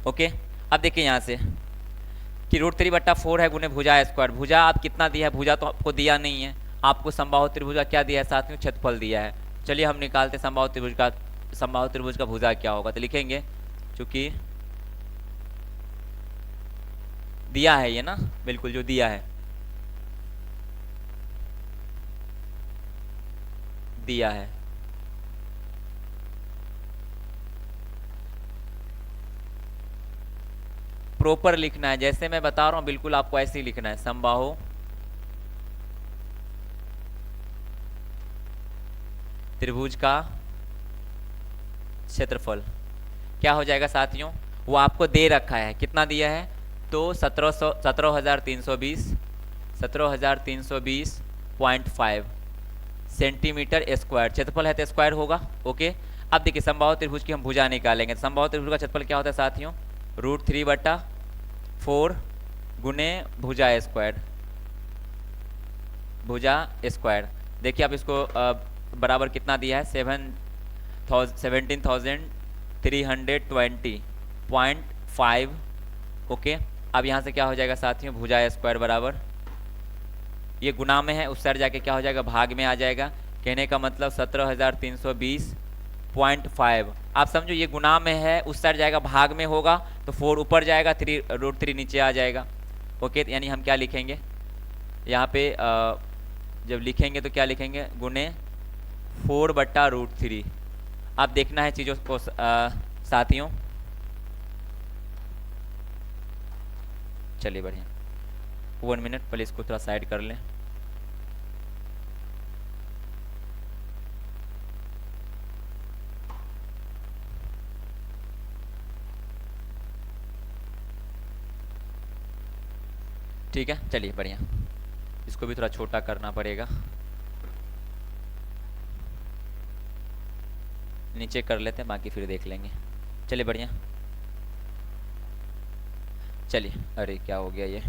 ओके, अब देखिए यहाँ से कि √3/4 है गुने भुजा स्क्वायर। भुजा आप कितना दिया है, भुजा तो आपको दिया नहीं है, आपको समबाहु त्रिभुज का क्या दिया है साथियों, क्षेत्रफल दिया है। चलिए हम निकालते हैं समबाहु त्रिभुज का भुजा क्या होगा। तो लिखेंगे, चूंकि दिया है ये ना, बिल्कुल जो दिया है, दिया है, प्रॉपर लिखना है, जैसे मैं बता रहा हूं बिल्कुल आपको ऐसे ही लिखना है। समबाहु त्रिभुज का क्षेत्रफल क्या हो जाएगा साथियों, वो आपको दे रखा है, कितना दिया है, तो 17,320.5 सेंटीमीटर स्क्वायर क्षेत्रफल है, तो स्क्वायर होगा। ओके, अब देखिए समबाहु त्रिभुज की हम भुजा निकालेंगे। समबाहु त्रिभुज का क्षेत्रफल क्या होता है साथियों, √3/4 गुने भुजा स्क्वायर, भुजा स्क्वायर। देखिए आप इसको बराबर कितना दिया है, 17,320.5। ओके, अब यहाँ से क्या हो जाएगा साथियों, भुजा स्क्वायर बराबर, ये गुना में है, उस साइड जाके क्या हो जाएगा, भाग में आ जाएगा। कहने का मतलब 17,320.5। आप समझो ये गुना में है, उस साइड जाएगा भाग में होगा, तो 4 ऊपर जाएगा, √3 नीचे आ जाएगा। ओके, यानी हम क्या लिखेंगे यहाँ पे, जब लिखेंगे तो क्या लिखेंगे, गुने 4/√3। आप देखना है चीज़ों को साथियों। चलिए बढ़िया, 1 मिनट, पहले इसको थोड़ा साइड कर लें। ठीक है, चलिए बढ़िया, इसको भी थोड़ा छोटा करना पड़ेगा, नीचे कर लेते हैं, बाकी फिर देख लेंगे। चलिए बढ़िया, चलिए, अरे क्या हो गया ये,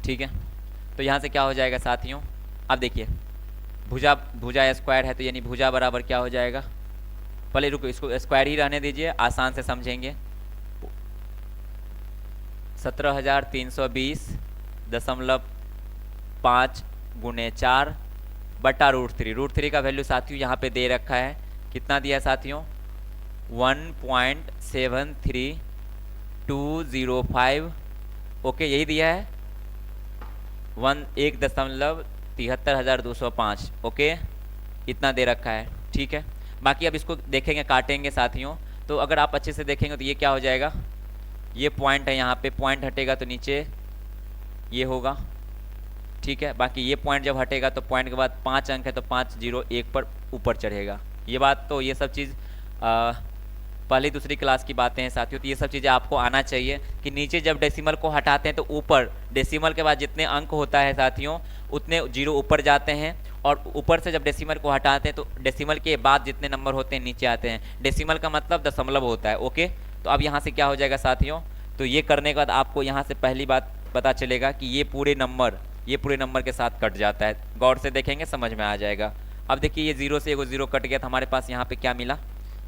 ठीक है। तो यहाँ से क्या हो जाएगा साथियों, अब देखिए भुजा स्क्वायर है, तो यानी भुजा बराबर क्या हो जाएगा, पहले रुको इसको स्क्वायर ही रहने दीजिए, आसान से समझेंगे। 17,320.5 गुने 4 बटा √3। √3 का वैल्यू साथियों यहाँ पे दे रखा है, कितना दिया है साथियों, 1.73205। ओके, यही दिया है, 1.73,205। ओके, इतना दे रखा है, ठीक है। बाकी अब इसको देखेंगे, काटेंगे साथियों, तो अगर आप अच्छे से देखेंगे तो ये क्या हो जाएगा, ये पॉइंट है, यहाँ पे पॉइंट हटेगा तो नीचे ये होगा, ठीक है। बाकी ये पॉइंट जब हटेगा तो पॉइंट के बाद 5 अंक है, तो 5 0 1 पर ऊपर चढ़ेगा। ये बात तो ये सब चीज़ पहली दूसरी क्लास की बातें हैं साथियों, तो ये सब चीज़ें आपको आना चाहिए कि नीचे जब डेसिमल को हटाते हैं तो ऊपर डेसिमल के बाद जितने अंक होता है साथियों उतने जीरो ऊपर जाते हैं, और ऊपर से जब डेसिमल को हटाते हैं तो डेसिमल के बाद जितने नंबर होते हैं नीचे आते हैं। डेसिमल का मतलब दशमलव होता है। ओके, तो अब यहाँ से क्या हो जाएगा साथियों, तो ये करने के बाद आपको यहाँ से पहली बात पता चलेगा कि ये पूरे नंबर के साथ कट जाता है। गौर से देखेंगे समझ में आ जाएगा। अब देखिए ये जीरो से एगो जीरो कट गया, तो हमारे पास यहाँ पे क्या मिला,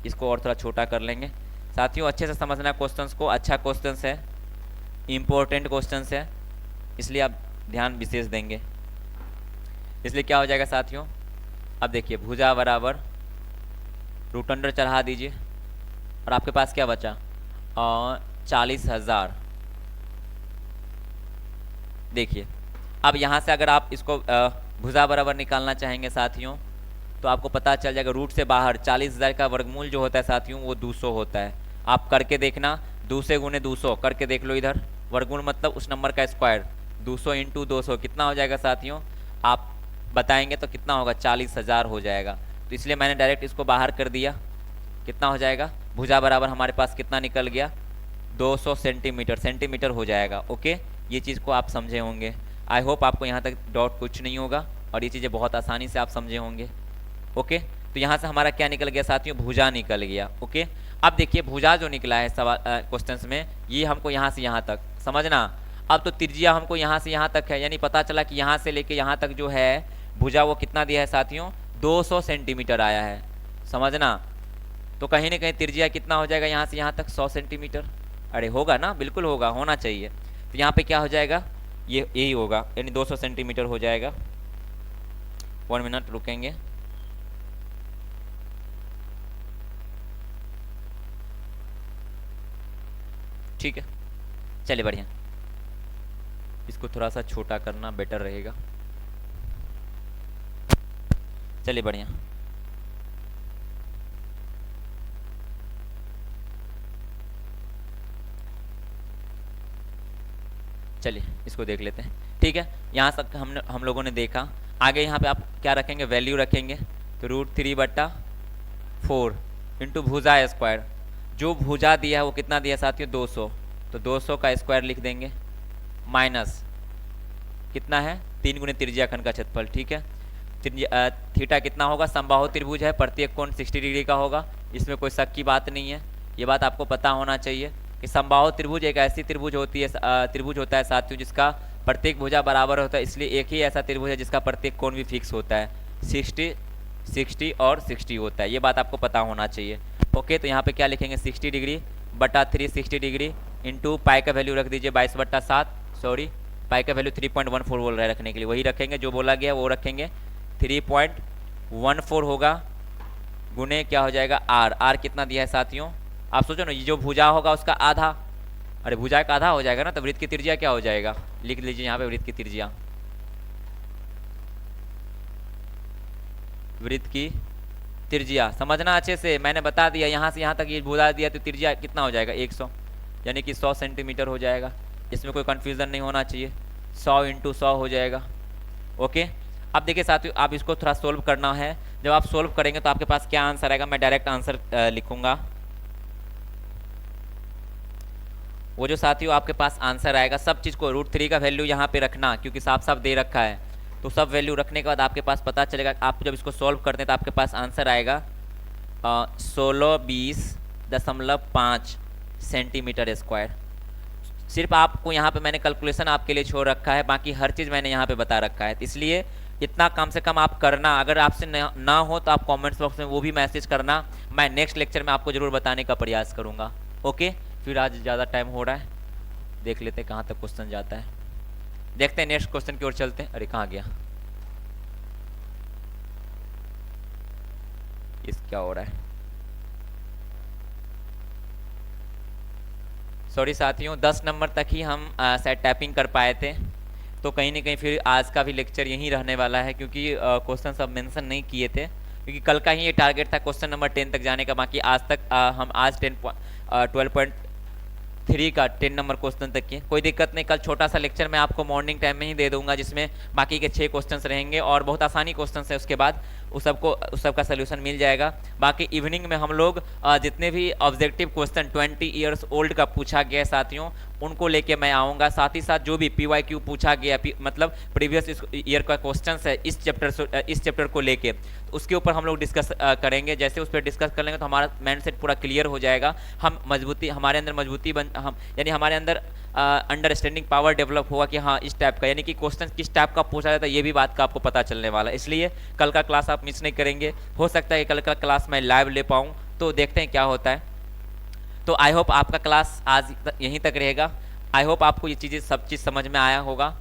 इसको और थोड़ा छोटा कर लेंगे साथियों। अच्छे से समझना क्वेश्चंस को, अच्छा क्वेश्चंस है, इम्पोर्टेंट क्वेश्चंस है, इसलिए आप ध्यान विशेष देंगे। इसलिए क्या हो जाएगा साथियों, अब देखिए भुजा बराबर रूट अंडर चढ़ा दीजिए और आपके पास क्या बचा 40,000। देखिए अब यहाँ से अगर आप इसको भुजा बराबर निकालना चाहेंगे साथियों तो आपको पता चल जाएगा रूट से बाहर 40,000 का वर्गमूल जो होता है साथियों वो 200 होता है। आप करके देखना, 2 से गुने 200 करके देख लो, इधर वर्गमूल मतलब उस नंबर का स्क्वायर, 200 इंटू 200 कितना हो जाएगा साथियों, आप बताएंगे तो कितना होगा 40,000 हो जाएगा। तो इसलिए मैंने डायरेक्ट इसको बाहर कर दिया, कितना हो जाएगा भुजा बराबर हमारे पास कितना निकल गया 200 सेंटीमीटर हो जाएगा। ओके, ये चीज़ को आप समझे होंगे। आई होप आपको यहाँ तक डाउट कुछ नहीं होगा और ये चीज़ें बहुत आसानी से आप समझे होंगे। ओके, तो यहाँ से हमारा क्या निकल गया साथियों, भुजा निकल गया। ओके, अब देखिए भुजा जो निकला है सवाल क्वेश्चंस में, ये हमको यहाँ से यहाँ तक समझना। अब तो त्रिज्या हमको यहाँ से यहाँ तक है, यानी पता चला कि यहाँ से लेके यहाँ तक जो है भुजा वो कितना दिया है साथियों 200 सेंटीमीटर आया है, समझना। तो कहीं ना कहीं त्रिज्या कितना हो जाएगा यहाँ से यहाँ तक 100 सेंटीमीटर। अरे होगा ना, बिल्कुल होगा, होना चाहिए। तो यहाँ पे क्या हो जाएगा, ये यही होगा, यानी 200 सेंटीमीटर हो जाएगा। 1 मिनट रुकेंगे। ठीक है, चलिए बढ़िया, इसको थोड़ा सा छोटा करना बेटर रहेगा। चलिए बढ़िया, चलिए इसको देख लेते हैं। ठीक है, यहाँ तक हम लोगों ने देखा। आगे यहाँ पे आप क्या रखेंगे, वैल्यू रखेंगे। तो √3/4 इंटू भुजा स्क्वायर, जो भुजा दिया है वो कितना दिया साथियों 200, तो 200 का स्क्वायर लिख देंगे, माइनस कितना है 3 गुने त्रिज्या खंड का क्षेत्रफल। ठीक है, थीटा कितना होगा, समबाहु त्रिभुज है, प्रत्येक कोण 60 डिग्री का होगा, इसमें कोई शक की बात नहीं है। ये बात आपको पता होना चाहिए कि समबाहु त्रिभुज एक ऐसी त्रिभुज होता है साथियों जिसका प्रत्येक भुजा बराबर होता है। इसलिए एक ही ऐसा त्रिभुज है जिसका प्रत्येक कोण भी फिक्स होता है, 60 और 60 होता है। ये बात आपको पता होना चाहिए। ओके, तो यहाँ पे क्या लिखेंगे 60 डिग्री बटा 360 डिग्री इंटू पाई का वैल्यू रख दीजिए 22/7, सॉरी पाई का वैल्यू 3.14 बोल रहा है रखने के लिए, वही रखेंगे जो बोला गया वो रखेंगे। 3.14 होगा गुने क्या हो जाएगा आर कितना दिया है साथियों, आप सोचो ना, ये जो भुजा होगा उसका आधा, अरे भुजा का आधा हो जाएगा ना, तो वृत्त की त्रिज्या क्या हो जाएगा, लिख लीजिए यहाँ पे वृत्त की त्रिज्या, वृत्त की त्रिज्या समझना अच्छे से, मैंने बता दिया यहाँ से यहाँ तक ये भुजा दिया तो त्रिज्या कितना हो जाएगा 100, यानी कि 100 सेंटीमीटर हो जाएगा। इसमें कोई कन्फ्यूज़न नहीं होना चाहिए, 100 इंटू 100 हो जाएगा। ओके, अब देखिए साथियों आप इसको थोड़ा सोल्व करना है। जब आप सोल्व करेंगे तो आपके पास क्या आंसर आएगा, मैं डायरेक्ट आंसर लिखूंगा। वो जो साथियों आपके पास आंसर आएगा, सब चीज़ को √3 का वैल्यू यहाँ पे रखना, क्योंकि साफ साफ दे रखा है, तो सब वैल्यू रखने के बाद आपके पास पता चलेगा। आप जब इसको सॉल्व करते हैं तो आपके पास आंसर आएगा 1620.5 सेंटीमीटर स्क्वायर। सिर्फ आपको यहाँ पे मैंने कैलकुलेशन आपके लिए छोड़ रखा है, बाकी हर चीज़ मैंने यहाँ पे बता रखा है। इसलिए इतना कम से कम आप करना, अगर आपसे ना हो तो आप कमेंट्स बॉक्स में वो भी मैसेज करना, मैं नेक्स्ट लेक्चर में आपको ज़रूर बताने का प्रयास करूँगा। ओके, फिर आज ज़्यादा टाइम हो रहा है, देख लेते हैं कहाँ तक क्वेश्चन जाता है, देखते हैं नेक्स्ट क्वेश्चन की ओर चलते हैं। अरे कहाँ गया, इस क्या हो रहा है, सॉरी साथियों 10 नंबर तक ही हम शायद टैपिंग कर पाए थे, तो कहीं ना कहीं फिर आज का भी लेक्चर यहीं रहने वाला है, क्योंकि क्वेश्चन सब मेंशन नहीं किए थे, क्योंकि कल का ही ये टारगेट था क्वेश्चन नंबर 10 तक जाने का। बाकी आज तक हम आज 12.3 का 10 नंबर क्वेश्चन तक किए, कोई दिक्कत नहीं। कल छोटा सा लेक्चर मैं आपको मॉर्निंग टाइम में ही दे दूंगा, जिसमें बाकी के 6 क्वेश्चंस रहेंगे और बहुत आसानी क्वेश्चंस है उसके बाद। उस सबका सोल्यूशन मिल जाएगा। बाकी इवनिंग में हम लोग जितने भी ऑब्जेक्टिव क्वेश्चन 20 ईयर्स ओल्ड का पूछा गया है साथियों, उनको लेके मैं आऊँगा। साथ ही साथ जो भी PYQ पूछा गया, मतलब प्रीवियस ईयर का क्वेश्चन है इस चैप्टर को लेके, तो उसके ऊपर हम लोग डिस्कस करेंगे। जैसे उस पर डिस्कस कर लेंगे तो हमारा माइंड सेट पूरा क्लियर हो जाएगा। हमारे अंदर मजबूती यानी हमारे अंदर अंडरस्टैंडिंग पावर डेवलप होगा कि हाँ इस टाइप का, यानी कि क्वेश्चन किस टाइप का पूछा जाता है ये भी बात का आपको पता चलने वाला है। इसलिए कल का क्लास आप मिस नहीं करेंगे। हो सकता है कि कल का क्लास मैं लाइव ले पाऊँ, तो देखते हैं क्या होता है। तो आई होप आपका क्लास आज यहीं तक रहेगा। आई होप आपको ये सब चीज़ समझ में आया होगा।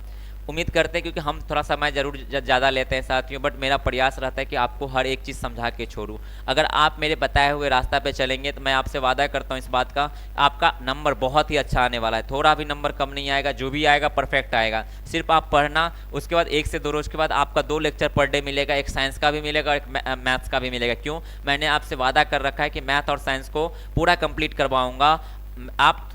उम्मीद करते हैं, क्योंकि हम थोड़ा समय जरूर ज़्यादा लेते हैं साथियों, बट मेरा प्रयास रहता है कि आपको हर एक चीज़ समझा के छोड़ूं। अगर आप मेरे बताए हुए रास्ता पे चलेंगे तो मैं आपसे वादा करता हूं इस बात का, आपका नंबर बहुत ही अच्छा आने वाला है। थोड़ा भी नंबर कम नहीं आएगा, जो भी आएगा परफेक्ट आएगा। सिर्फ आप पढ़ना, उसके बाद 1 से 2 रोज के बाद आपका 2 लेक्चर पर डे मिलेगा। एक साइंस का भी मिलेगा और एक मैथ्स का भी मिलेगा। क्यों? मैंने आपसे वादा कर रखा है कि मैथ और साइंस को पूरा कंप्लीट करवाऊंगा। आप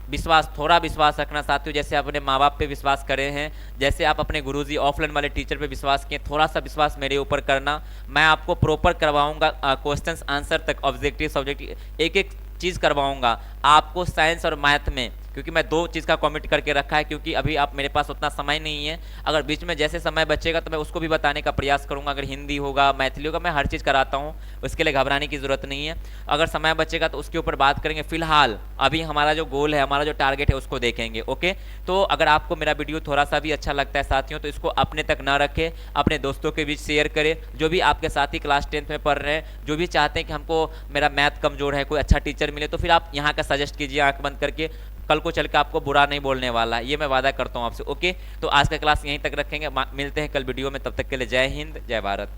थोड़ा विश्वास रखना साथियों, जैसे अपने माँ बाप पे विश्वास करे हैं, जैसे आप अपने गुरुजी ऑफलाइन वाले टीचर पे विश्वास किए, थोड़ा सा विश्वास मेरे ऊपर करना। मैं आपको प्रॉपर करवाऊंगा क्वेश्चंस आंसर तक, ऑब्जेक्टिव सब्जेक्टिव एक एक चीज़ करवाऊंगा आपको साइंस और मैथ में, क्योंकि मैं 2 चीज़ का कमिट करके रखा है, क्योंकि अभी आप मेरे पास उतना समय नहीं है। अगर बीच में जैसे समय बचेगा तो मैं उसको भी बताने का प्रयास करूंगा। अगर हिंदी होगा, मैथिली होगा, मैं हर चीज़ कराता हूं, उसके लिए घबराने की ज़रूरत नहीं है। अगर समय बचेगा तो उसके ऊपर बात करेंगे। फिलहाल अभी हमारा जो गोल है, हमारा जो टारगेट है, उसको देखेंगे। ओके, तो अगर आपको मेरा वीडियो थोड़ा सा भी अच्छा लगता है साथियों, तो इसको अपने तक ना रखें, अपने दोस्तों के बीच शेयर करें। जो भी आपके साथी क्लास 10th में पढ़ रहे हैं, जो भी चाहते हैं कि हमको मेरा मैथ कमज़ोर है, कोई अच्छा टीचर मिले, तो फिर आप यहाँ का सजेस्ट कीजिए आंख बंद करके। कल को चल के आपको बुरा नहीं बोलने वाला, ये मैं वादा करता हूँ आपसे। ओके, तो आज का क्लास यहीं तक रखेंगे, मिलते हैं कल वीडियो में। तब तक के लिए जय हिंद, जय भारत।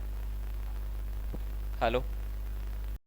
हेलो।